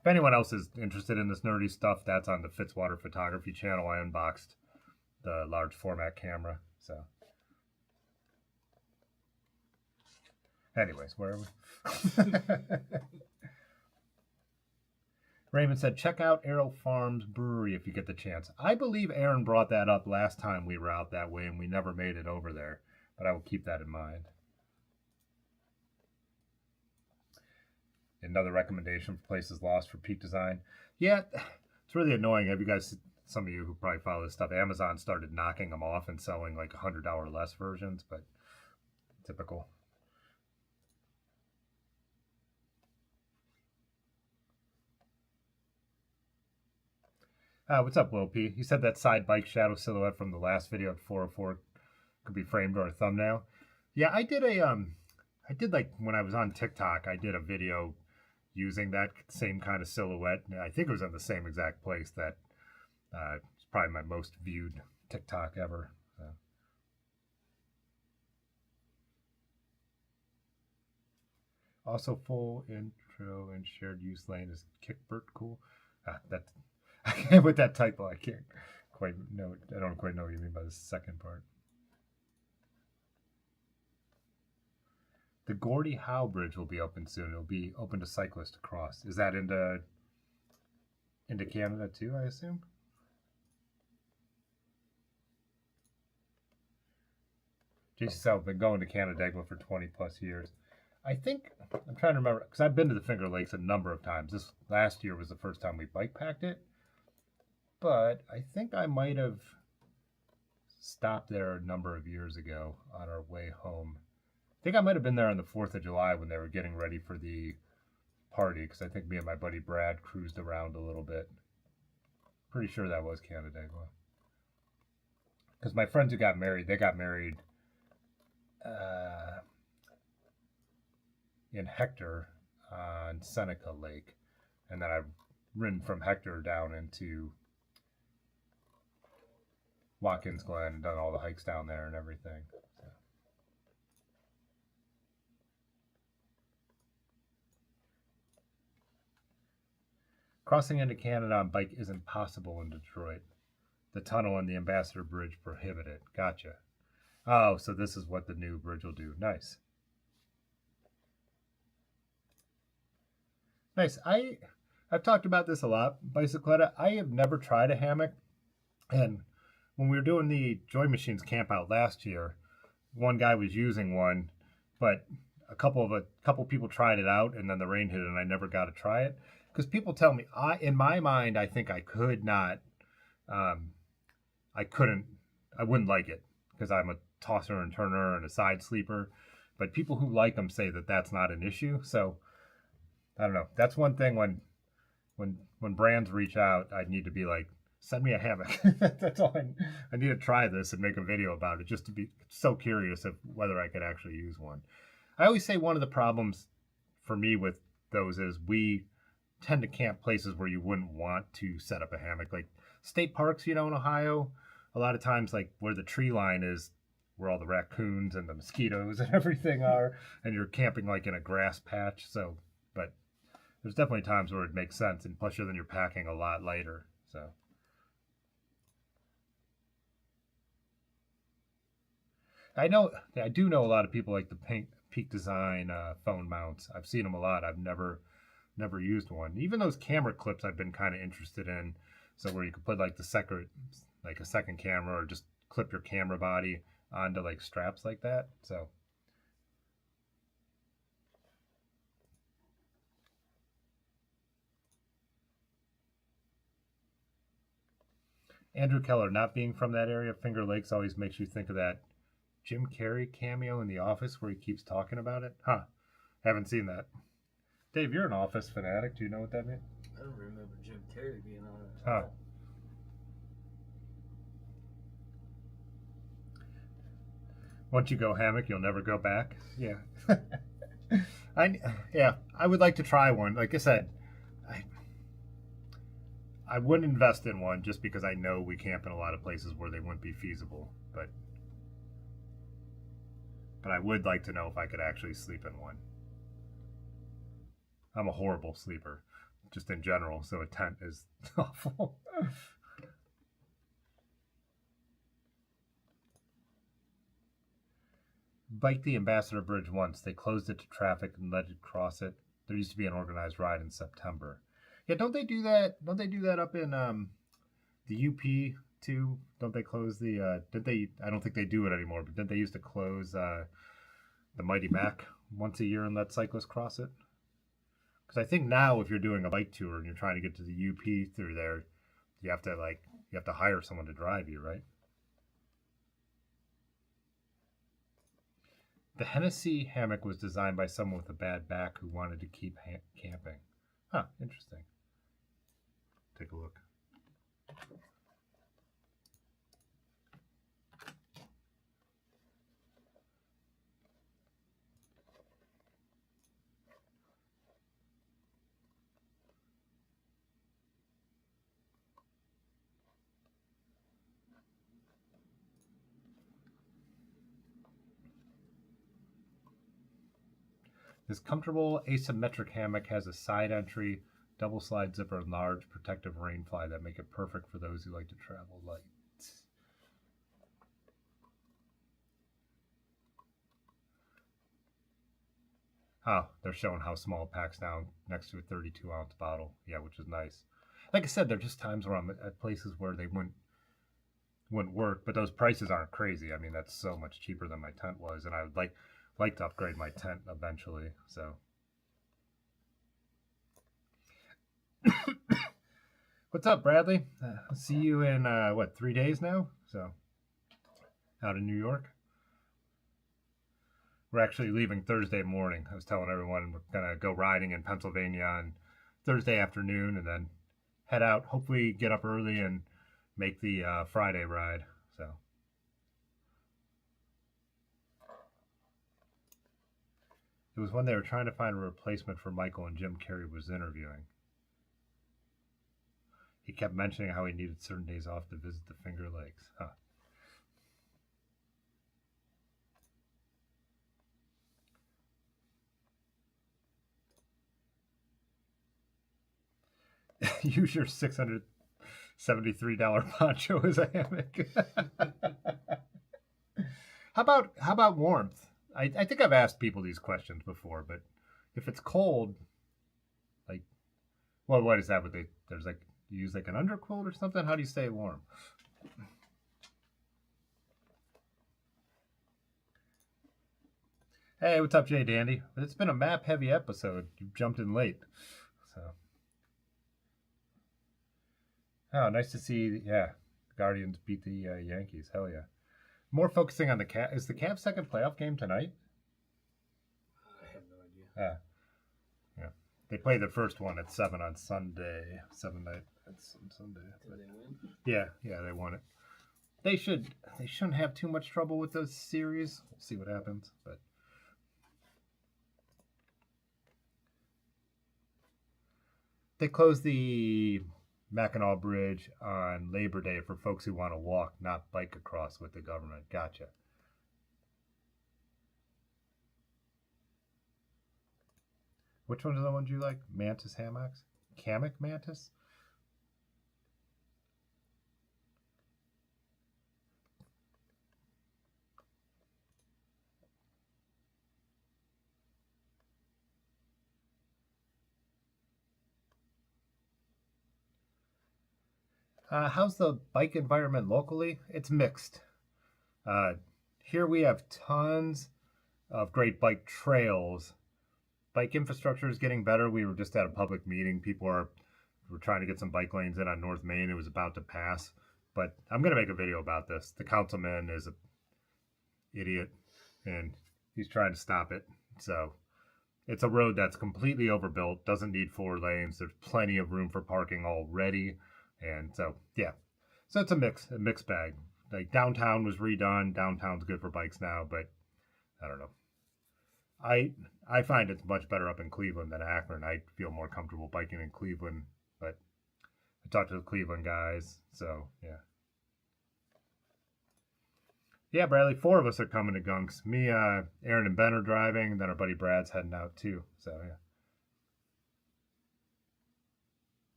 If anyone else is interested in this nerdy stuff, that's on the Fitzwater Photography channel. I unboxed the large format camera. So, anyways, where are we? Raymond said, check out Arrow Farms Brewery if you get the chance. I believe Aaron brought that up last time we were out that way, and we never made it over there, but I will keep that in mind. Another recommendation for Places Lost for Peak Design. Yeah, it's really annoying. Have you guys, some of you who probably follow this stuff, Amazon started knocking them off and selling like $100 less versions, but typical. What's up, Will P? You said that side bike shadow silhouette from the last video at 404 could be framed or a thumbnail. Yeah, I did like when I was on TikTok, I did a video using that same kind of silhouette. I think it was in the same exact place. That it's probably my most viewed TikTok ever. So. Also, full intro and shared use lane is Kickbert cool. With that typo, I can't quite know. I don't quite know what you mean by the second part. The Gordie Howe Bridge will be open soon. It'll be open to cyclists to cross. Is that into Canada too, I assume? JC South, been going to Canandaigua for 20 plus years. I think, I'm trying to remember, because I've been to the Finger Lakes a number of times. This last year was the first time we bike packed it. But I think I might have stopped there a number of years ago on our way home. I think I might have been there on the 4th of July when they were getting ready for the party, because I think me and my buddy Brad cruised around a little bit. Pretty sure that was Canandaigua. Because my friends who got married, they got married in Hector on Seneca Lake. And then I've ridden from Hector down into Watkins Glen and done all the hikes down there and everything. So. Crossing into Canada on bike isn't possible in Detroit. The tunnel and the Ambassador Bridge prohibit it. Gotcha. Oh, so this is what the new bridge will do. Nice. Nice. I've talked about this a lot, Bicycletta. I have never tried a hammock. And when we were doing the Joy Machines camp out last year, one guy was using one, but a couple people tried it out, and then the rain hit and I never got to try it. Because people tell me, in my mind, I think I could not, I wouldn't like it because I'm a tosser and turner and a side sleeper. But people who like them say that that's not an issue. So I don't know. That's one thing when brands reach out, I need to be like, send me a hammock. That's all I need to try this and make a video about it just to be so curious of whether I could actually use one. I always say one of the problems for me with those is we tend to camp places where you wouldn't want to set up a hammock. Like state parks, in Ohio, a lot of times like where the tree line is, where all the raccoons and the mosquitoes and everything are, and you're camping like in a grass patch. So, but there's definitely times where it makes sense, and plus then you're packing a lot lighter. So. I do know a lot of people like the Peak Design phone mounts. I've seen them a lot. I've never used one. Even those camera clips I've been kind of interested in. So where you could put like a second camera, or just clip your camera body onto like straps like that. So Andrew Keller, not being from that area, Finger Lakes always makes you think of that Jim Carrey cameo in The Office where he keeps talking about it. Huh. Haven't seen that. Dave, you're an Office fanatic. Do you know what that means? I don't remember Jim Carrey being on it. Huh. Once you go Hammock, you'll never go back. Yeah. I would like to try one. Like I said, I wouldn't invest in one just because I know we camp in a lot of places where they wouldn't be feasible. But I would like to know if I could actually sleep in one. I'm a horrible sleeper, just in general, so a tent is awful. Biked the Ambassador Bridge once. They closed it to traffic and let it cross it. There used to be an organized ride in September. Yeah, don't they do that? Don't they do that up in the UP too? Don't they close the? Did they? I don't think they do it anymore. But didn't they used to close the Mighty Mac once a year and let cyclists cross it? Because I think now, if you're doing a bike tour and you're trying to get to the UP through there, you have to hire someone to drive you, right? The Hennessy hammock was designed by someone with a bad back who wanted to keep camping. Huh, interesting. Take a look. This comfortable asymmetric hammock has a side entry, double slide zipper, and large protective rain fly that make it perfect for those who like to travel light. Oh, they're showing how small it packs down next to a 32-ounce bottle. Yeah, which is nice. Like I said, there are just times where I'm at places where they wouldn't work, but those prices aren't crazy. I mean, that's so much cheaper than my tent was, and I would like to upgrade my tent eventually. So, what's up, Bradley? See you in 3 days now? So, out in New York. We're actually leaving Thursday morning. I was telling everyone we're gonna go riding in Pennsylvania on Thursday afternoon, and then head out. Hopefully, get up early and make the Friday ride. So. It was when they were trying to find a replacement for Michael and Jim Carrey was interviewing. He kept mentioning how he needed certain days off to visit the Finger Lakes. Huh. Use your $673 poncho as a hammock. How about warmth? I think I've asked people these questions before, but if it's cold, like, well, what is that? There's like, you use like an underquilt or something? How do you stay warm? Hey, what's up, Jay Dandy? It's been a map-heavy episode. You jumped in late, so. Oh, nice to see. Yeah, Guardians beat the Yankees. Hell yeah. More focusing on the Cavs. Is the Cavs' second playoff game tonight? I have no idea. Yeah. They play the first one at 7 on Sunday. 7 night. That's on Sunday. Did they win? Yeah, they won it. They shouldn't have too much trouble with those series. We'll see what happens, but. They closed the Mackinac Bridge on Labor Day for folks who want to walk, not bike across with the government. Gotcha. Which ones are the ones you like? Mantis hammocks? Hammock mantis? How's the bike environment locally? It's mixed. Here we have tons of great bike trails. Bike infrastructure is getting better. We were just at a public meeting. We're trying to get some bike lanes in on North Main. It was about to pass, but I'm gonna make a video about this. The councilman is a idiot, and he's trying to stop it. So it's a road that's completely overbuilt, doesn't need 4 lanes. There's plenty of room for parking already, and so yeah. So it's a mixed bag. Like downtown was redone. Downtown's good for bikes now, but I don't know. I find it's much better up in Cleveland than Akron. I feel more comfortable biking in Cleveland, but I talked to the Cleveland guys, so yeah. Yeah, Bradley, 4 of us are coming to Gunks. Me, Aaron, and Ben are driving, and then our buddy Brad's heading out too. So yeah.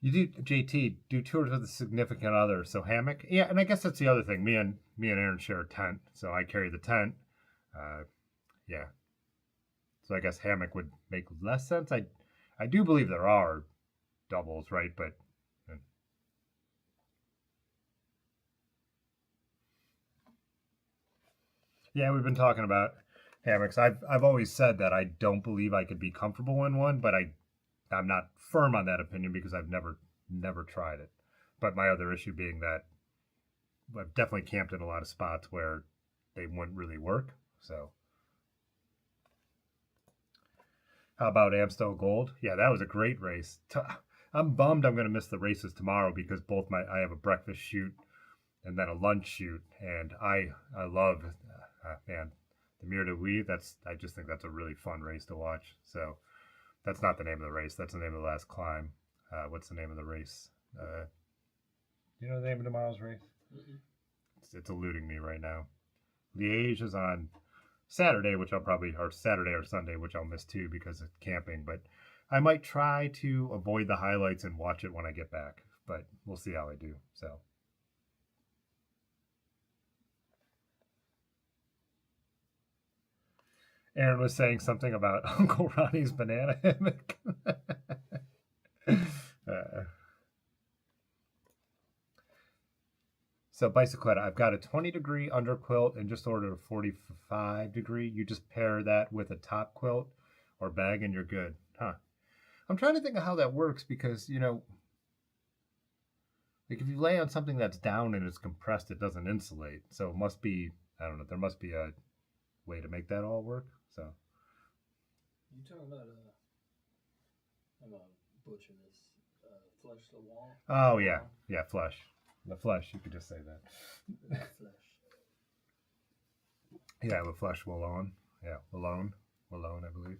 You do, JT, do tours with a significant other. So Hammock, yeah, and I guess that's the other thing. Me and Aaron share a tent, so I carry the tent. Yeah. So I guess Hammock would make less sense. I do believe there are doubles, right? But yeah, we've been talking about hammocks. I've always said that I don't believe I could be comfortable in one, but I'm not firm on that opinion because I've never tried it. But my other issue being that I've definitely camped in a lot of spots where they wouldn't really work. So how about Amstel Gold? Yeah, that was a great race. I'm bummed I'm going to miss the races tomorrow because I have a breakfast shoot and then a lunch shoot, and I love man, the Mur de Huy. I just think that's a really fun race to watch. So that's not the name of the race. That's the name of the last climb. What's the name of the race? You know the name of tomorrow's race? Mm-hmm. It's eluding me right now. Liège is on Saturday, or Saturday or Sunday, which I'll miss too because of camping. But I might try to avoid the highlights and watch it when I get back. But we'll see how I do. So. Aaron was saying something about Uncle Ronnie's banana hammock. So Bicycletta, I've got a 20-degree underquilt and just ordered a 45-degree. You just pair that with a top quilt or bag and you're good. Huh. I'm trying to think of how that works because, like if you lay on something that's down and it's compressed, it doesn't insulate. So it must be, I don't know, there must be a way to make that all work. So you talking about I'm gonna butcher this. Flush the wall. Oh yeah, flush. The flush. You could just say that. Flush. Yeah, the flush Wallone. Yeah, Wallone, I believe.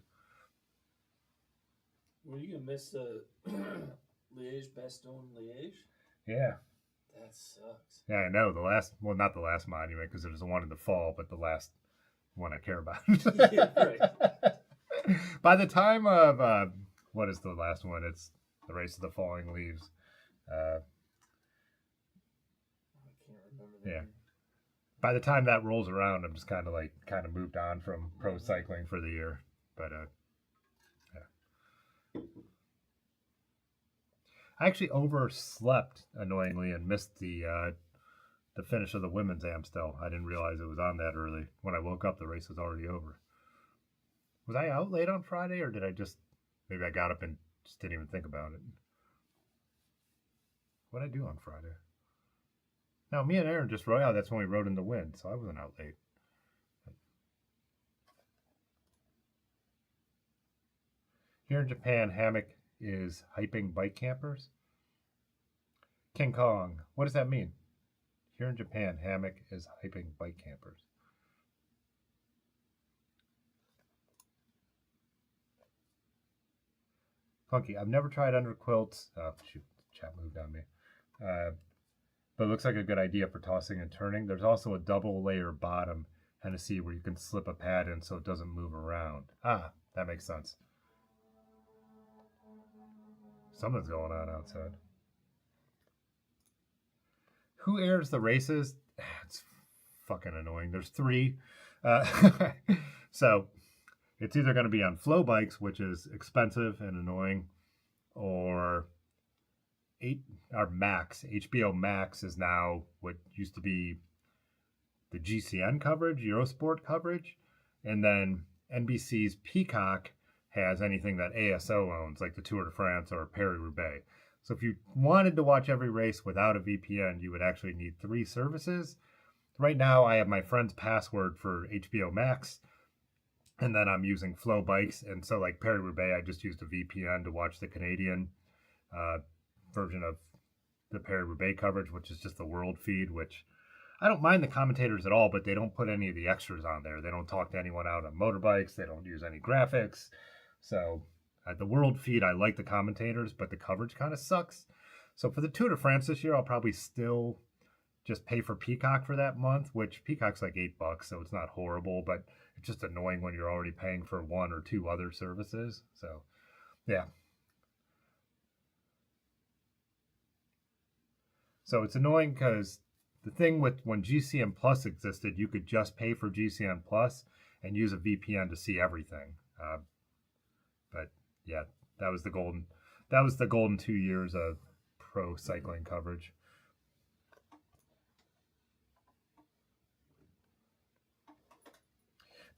Were you gonna miss the Liège Bastogne Liège? Yeah. That sucks. Yeah, I know. Not the last monument because there's the one in the fall, but the last one I care about. Yeah, right. By the time of what is the last one? It's the Race of the Falling Leaves. I can't remember that. Yeah. By the time that rolls around, I'm just kind of moved on from pro cycling for the year. But yeah. I actually overslept annoyingly and missed the finish of the women's Amstel. I didn't realize it was on that early. When I woke up, the race was already over. Was I out late on Friday, or did I maybe I got up and just didn't even think about it? What did I do on Friday? No, me and Aaron just rode out. That's when we rode in the wind, so I wasn't out late. Here in Japan, Hammock is hyping bike campers. King Kong, what does that mean? Here in Japan, Hammock is hyping bike campers. Funky, I've never tried under quilts. Oh, shoot, chat moved on me. But it looks like a good idea for tossing and turning. There's also a double layer bottom Hennessy where you can slip a pad in so it doesn't move around. Ah, that makes sense. Something's going on outside. Who airs the races? It's fucking annoying. There's 3. So it's either going to be on flow bikes, which is expensive and annoying, or our Max. HBO Max is now what used to be the GCN coverage, Eurosport coverage, and then NBC's Peacock has anything that ASO owns, like the Tour de France or Paris-Roubaix. So if you wanted to watch every race without a VPN, you would actually need 3 services. Right now, I have my friend's password for HBO Max, and then I'm using Flow Bikes. And so like Paris-Roubaix, I just used a VPN to watch the Canadian version of the Paris-Roubaix coverage, which is just the world feed, which I don't mind the commentators at all, but they don't put any of the extras on there. They don't talk to anyone out on motorbikes. They don't use any graphics. So the world feed, I like the commentators, but the coverage kind of sucks. So for the Tour de France this year, I'll probably still just pay for Peacock for that month, which Peacock's like $8, so it's not horrible, but it's just annoying when you're already paying for 1 or 2 other services. So yeah. So it's annoying because the thing with when GCN Plus existed, you could just pay for GCN Plus and use a VPN to see everything. But yeah, that was the golden 2 years of pro cycling coverage.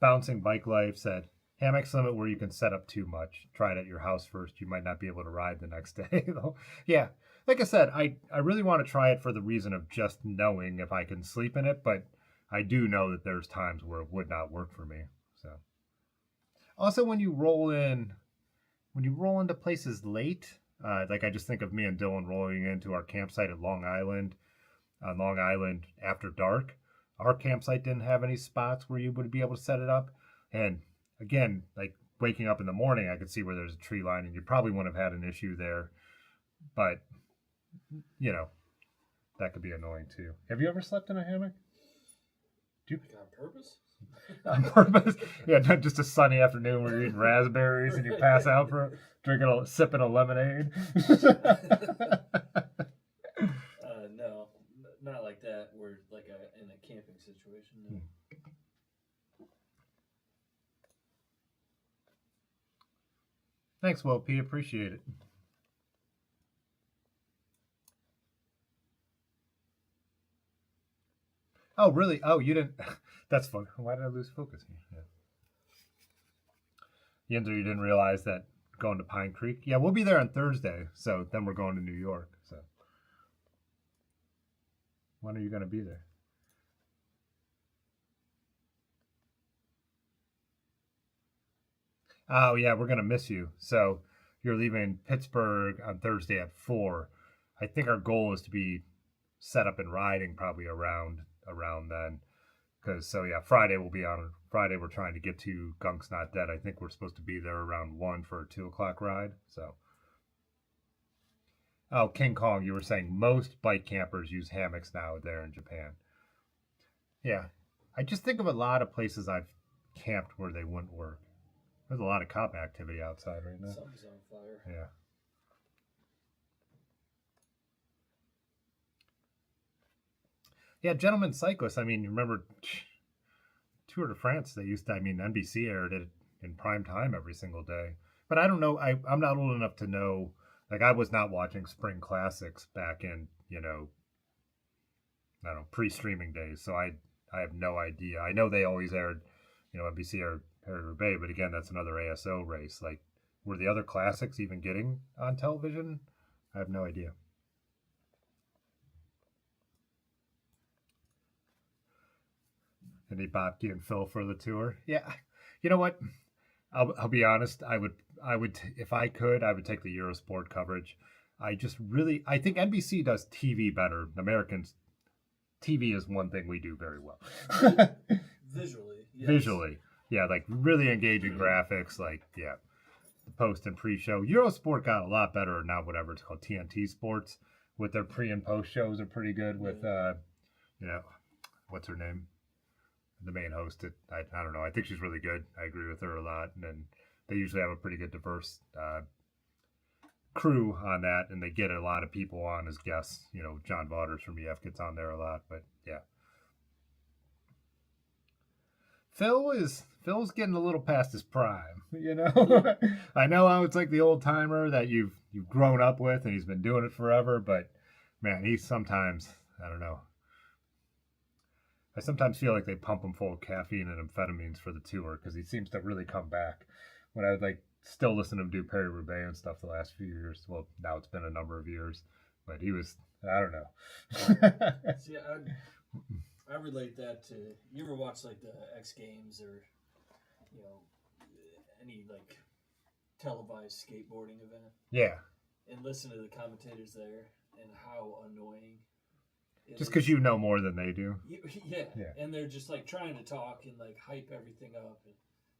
Bouncing Bike Life said, hammocks limit where you can set up too much. Try it at your house first. You might not be able to ride the next day, though. Yeah, like I said, I really want to try it for the reason of just knowing if I can sleep in it, but I do know that there's times where it would not work for me. So, also when you roll into places late, like I just think of me and Dylan rolling into our campsite at Long Island after dark. Our campsite didn't have any spots where you would be able to set it up. And again, like waking up in the morning, I could see where there's a tree line and you probably wouldn't have had an issue there. But, you know, that could be annoying too. Have you ever slept in a hammock? On purpose? On purpose? Yeah, not just a sunny afternoon where you're eating raspberries and you pass out for sipping a lemonade. No, not like that. We're like in a camping situation. No. Thanks, Will P. Appreciate it. Oh, really? Oh, you didn't. That's fun. Why did I lose focus here? Yeah. You didn't realize that going to Pine Creek? Yeah, we'll be there on Thursday. So then we're going to New York. So when are you going to be there? Oh, yeah, we're going to miss you. So you're leaving Pittsburgh on Thursday at 4. I think our goal is to be set up and riding probably around then. Because, so yeah, Friday we're trying to get to Gunk's Not Dead. I think we're supposed to be there around 1 for a 2 o'clock ride. So, oh, King Kong, you were saying most bike campers use hammocks now there in Japan. Yeah, I just think of a lot of places I've camped where they wouldn't work. There's a lot of cop activity outside right now. Something's on fire. Yeah. Yeah, Gentlemen Cyclists. I mean, you remember Tour de France? NBC aired it in prime time every single day. But I don't know. I'm not old enough to know. Like, I was not watching Spring Classics back in, I don't know, pre-streaming days. So I have no idea. I know they always aired, NBC aired Paris-Roubaix, but again, that's another ASO race. Like, were the other classics even getting on television? I have no idea. Any Bobke and Phil for the tour? Yeah. You know what? I'll be honest. I would if I could, I would take the Eurosport coverage. I think NBC does TV better. Americans, TV is one thing we do very well. Visually. Yes. Visually. Yeah, like really engaging graphics, like, yeah, the post and pre-show. Eurosport got a lot better now, whatever it's called, TNT Sports, with their pre and post shows are pretty good with, what's her name? The main host. I don't know. I think she's really good. I agree with her a lot. And then they usually have a pretty good diverse crew on that, and they get a lot of people on as guests. John Vaughters from EF gets on there a lot, but yeah. Phil's getting a little past his prime, you know. I know how it's like the old timer that you've grown up with and he's been doing it forever, but man, he's sometimes, I don't know. I sometimes feel like they pump him full of caffeine and amphetamines for the tour because he seems to really come back. When I would like still listen to him do Paris-Roubaix and stuff the last few years. Well, now it's been a number of years, but he was, I don't know. See, I relate that to, you ever watch like the X Games or, you know, any like televised skateboarding event? Yeah. And listen to the commentators there and how annoying. Just because you know more than they do. Yeah. And they're just like trying to talk and like hype everything up. And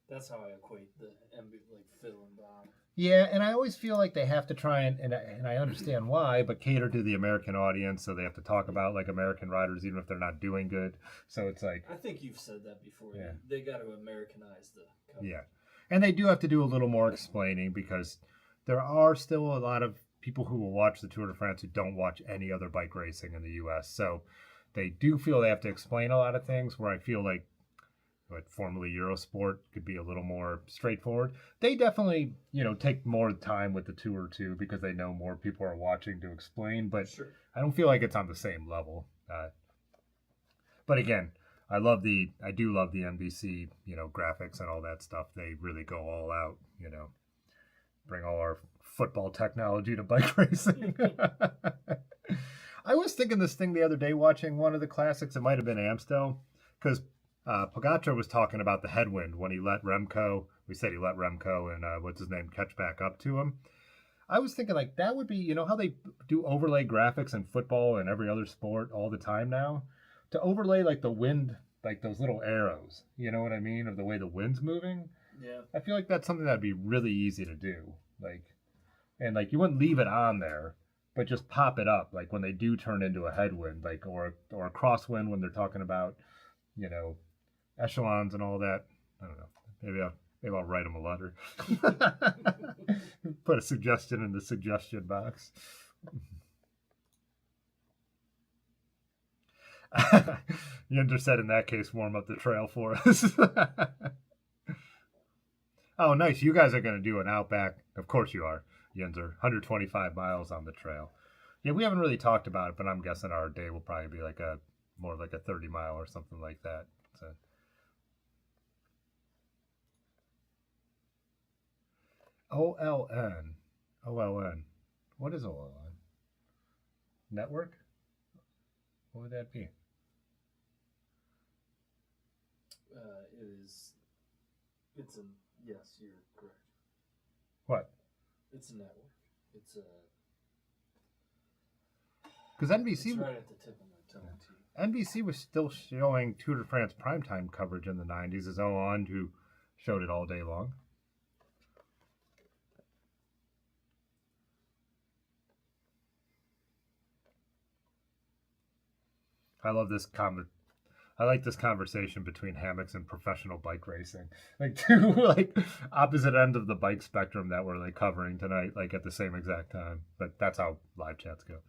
that's how I equate the like Phil and Don. Yeah, and I always feel like they have to try and I understand why, but cater to the American audience, so they have to talk about like American riders even if they're not doing good. So it's like, I think you've said that before. Yeah. They got to Americanize the cover. Yeah. And they do have to do a little more explaining because there are still a lot of people who will watch the Tour de France who don't watch any other bike racing in the US. So they do feel they have to explain a lot of things where I feel like what formerly Eurosport could be a little more straightforward. They definitely, you know, take more time with the tour too because they know more people are watching to explain, but Sure. I don't feel like it's on the same level. But again, I do love the NBC, you know, graphics and all that stuff. They really go all out, you know, bring all our football technology to bike racing. I was thinking this thing the other day watching one of the classics. It might have been Amstel because Pogacar was talking about the headwind when he let Remco, we said he let Remco and what's his name catch back up to him. I was thinking like that would be, you know how they do overlay graphics in football and every other sport all the time now? To overlay like the wind, like those little arrows, you know what I mean, of the way the wind's moving. Yeah. I feel like that's something that'd be really easy to do. Like, and like you wouldn't leave it on there, but just pop it up like when they do turn into a headwind, like or a crosswind when they're talking about, you know, echelons and all that. I don't know. Maybe I'll write them a letter. Put a suggestion in the suggestion box. Yender said in that case, warm up the trail for us. Oh, nice. You guys are going to do an Outback. Of course you are, Yender. 125 miles on the trail. Yeah, we haven't really talked about it, but I'm guessing our day will probably be like more like a 30 mile or something like that. So. OLN. What is OLN? Network? What would that be? Yes, you're correct. What? It's a network. It's a. Because NBC. It's right at the tip of my tongue, too. NBC was still showing Tour de France primetime coverage in the 90s as OLN, who showed it all day long. I love this I like this conversation between hammocks and professional bike racing. Like two like opposite end of the bike spectrum that we're like covering tonight, like at the same exact time. But that's how live chats go.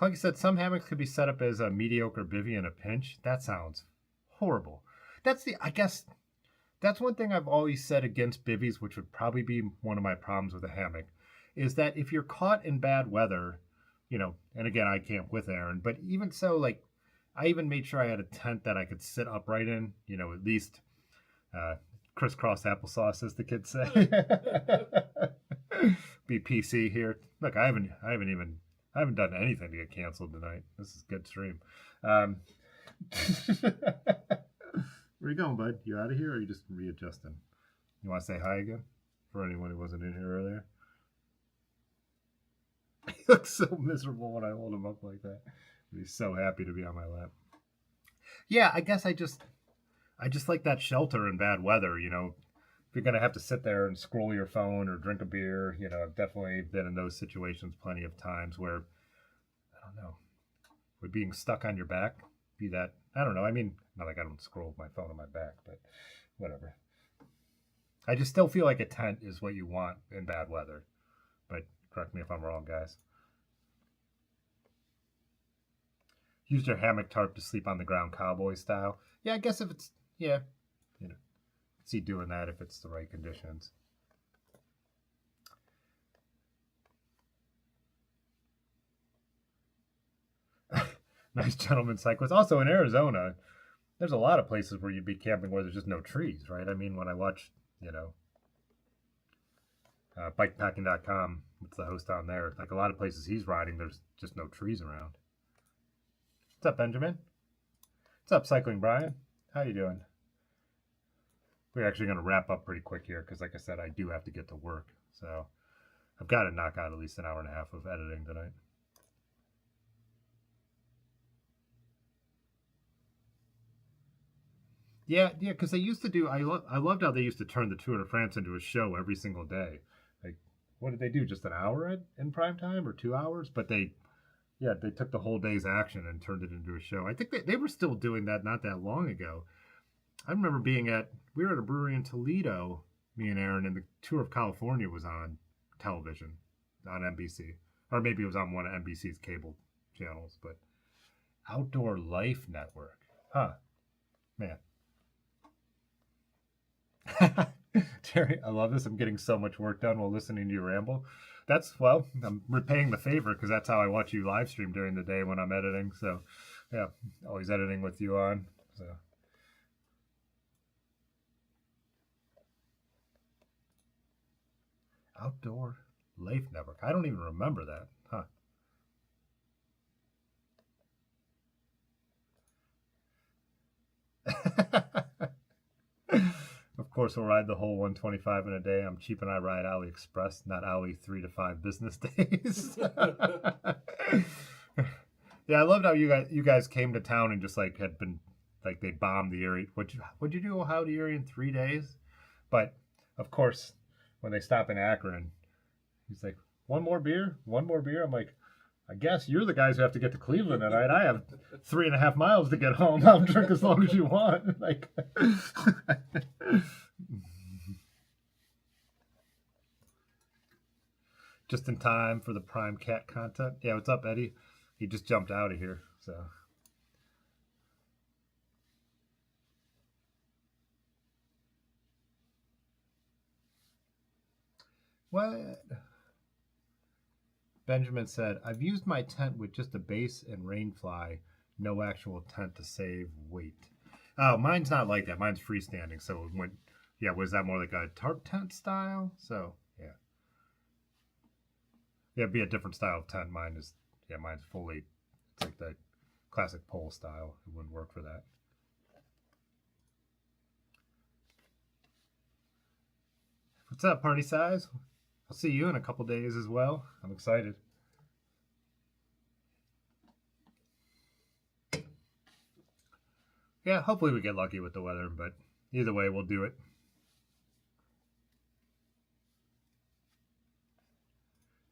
Clunky said some hammocks could be set up as a mediocre bivy in a pinch. That sounds horrible. I guess that's one thing I've always said against bivvies, which would probably be one of my problems with a hammock, is that if you're caught in bad weather, you know, and again, I camp with Aaron, but even so, like, I even made sure I had a tent that I could sit upright in, you know, at least crisscross applesauce, as the kids say. Be PC here. Look, I haven't done anything to get canceled tonight. This is a good stream. Where you going, bud? You out of here, or are you just readjusting? You want to say hi again for anyone who wasn't in here earlier? He looks so miserable when I hold him up like that. He's so happy to be on my lap. Yeah, I guess I just like that shelter in bad weather, you know. If you're going to have to sit there and scroll your phone or drink a beer, you know, I've definitely been in those situations plenty of times where, I don't know, would being stuck on your back be that, I don't know. I mean, not like I don't scroll my phone on my back, but whatever. I just still feel like a tent is what you want in bad weather. But correct me if I'm wrong, guys. Use your hammock tarp to sleep on the ground cowboy style. Yeah, I guess if Yeah, you know, see doing that if it's the right conditions. Nice gentleman cyclist. Also in Arizona, there's a lot of places where you'd be camping where there's just no trees, right? I mean, when I watch, bikepacking.com, it's the host on there. Like a lot of places he's riding, there's just no trees around. What's up, Benjamin? What's up, Cycling Brian? How you doing? We're actually going to wrap up pretty quick here because, like I said, I do have to get to work. So I've got to knock out at least an hour and a half of editing tonight. Yeah, because they used to do. I loved how they used to turn the Tour de France into a show every single day. Like, what did they do? Just an hour in prime time or 2 hours? But they took the whole day's action and turned it into a show. I think they were still doing that not that long ago. I remember we were at a brewery in Toledo, me and Aaron, and the Tour of California was on television on NBC, or maybe it was on one of NBC's cable channels. But Outdoor Life Network, huh? Man. Terry, I love this. I'm getting so much work done while listening to you ramble. I'm repaying the favor because that's how I watch you live stream during the day when I'm editing. So, yeah, always editing with you on. So, Outdoor Life Network. I don't even remember that, huh? Of course, we'll ride the whole 125 in a day. I'm cheap and I ride AliExpress, not Ali 3 to 5 business days. Yeah, I loved how you guys came to town and just like had been like they bombed the area. What'd you do how the area in 3 days? But of course, when they stop in Akron, he's like, one more beer. I'm like, I guess you're the guys who have to get to Cleveland tonight. I have 3.5 miles to get home. I'll drink as long as you want. Like, just in time for the Prime Cat content. Yeah, what's up, Eddie? He just jumped out of here. So, what? Benjamin said, I've used my tent with just a base and rainfly, no actual tent to save weight. Oh, mine's not like that. Mine's freestanding. So was that more like a tarp tent style? So, yeah. Yeah, it'd be a different style of tent. Mine's fully, it's like the classic pole style. It wouldn't work for that. What's up, party size? I'll see you in a couple days as well. I'm excited. Yeah, hopefully we get lucky with the weather, but either way, we'll do it.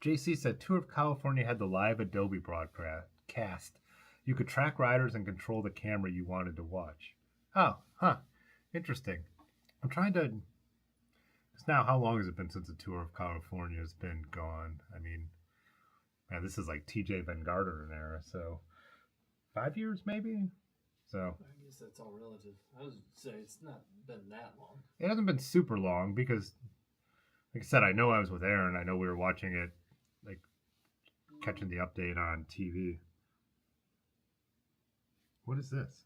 JC said Tour of California had the live Adobe broadcast. You could track riders and control the camera you wanted to watch. Oh, huh. Interesting. I'm trying to... Now, how long has it been since the Tour of California has been gone? I mean, man, this is like TJ Van Garderen era, so 5 years maybe? So I guess that's all relative. I would say it's not been that long. It hasn't been super long because, like I said, I know I was with Aaron. I know we were watching it, like catching the update on TV. What is this?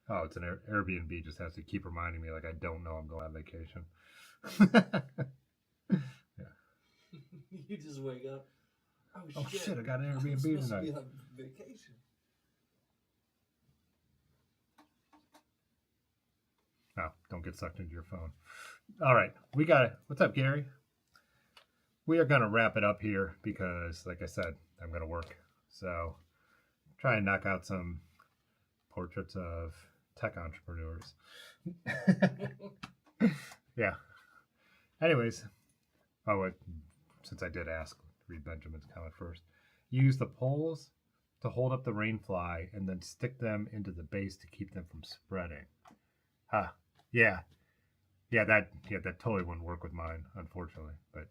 Oh, it's an Airbnb. Just has to keep reminding me like I don't know I'm going on vacation. Yeah. You just wake up. Oh shit! I got an Airbnb tonight. To be on vacation. Oh, don't get sucked into your phone. All right, we got it. What's up, Gary? We are gonna wrap it up here because, like I said, I'm gonna work. So, try and knock out some portraits of tech entrepreneurs. Yeah. Anyways, since I did ask, read Benjamin's comment first. Use the poles to hold up the rainfly and then stick them into the base to keep them from spreading. Huh. Yeah. That totally wouldn't work with mine, unfortunately. But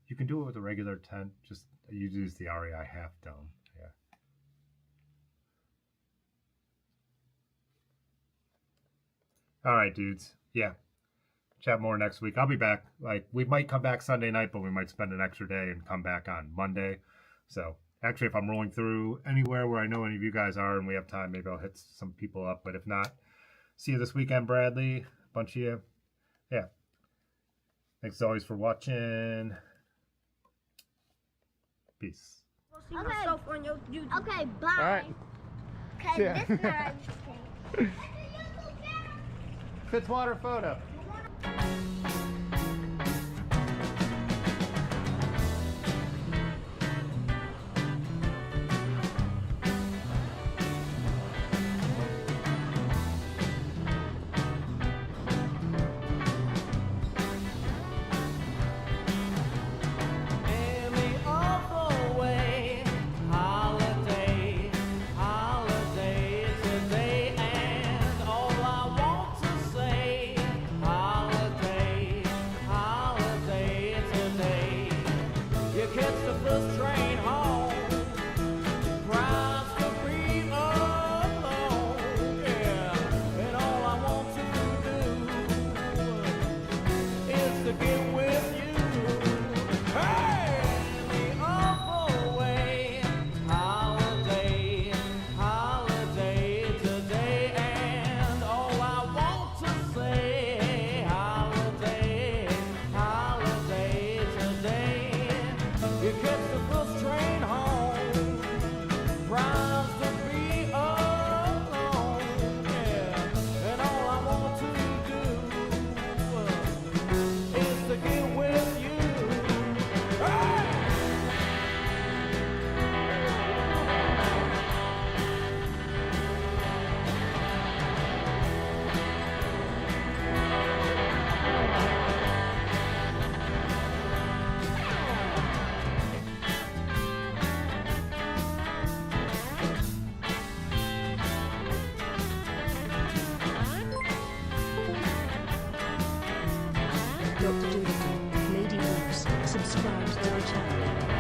you can do it with a regular tent. Just use the REI half dome. Yeah. All right, dudes. Yeah. Chat more next week. I'll be back. Like, we might come back Sunday night, but we might spend an extra day and come back on Monday. So, actually, if I'm rolling through anywhere where I know any of you guys are and we have time, maybe I'll hit some people up. But if not, see you this weekend, Bradley. A bunch of you. Yeah. Thanks as always for watching. Peace. Okay, bye. All right. Okay, Yeah. this is how I just Fitzwater photo. Dr. Doolittle, Lady Moose, subscribe to the channel.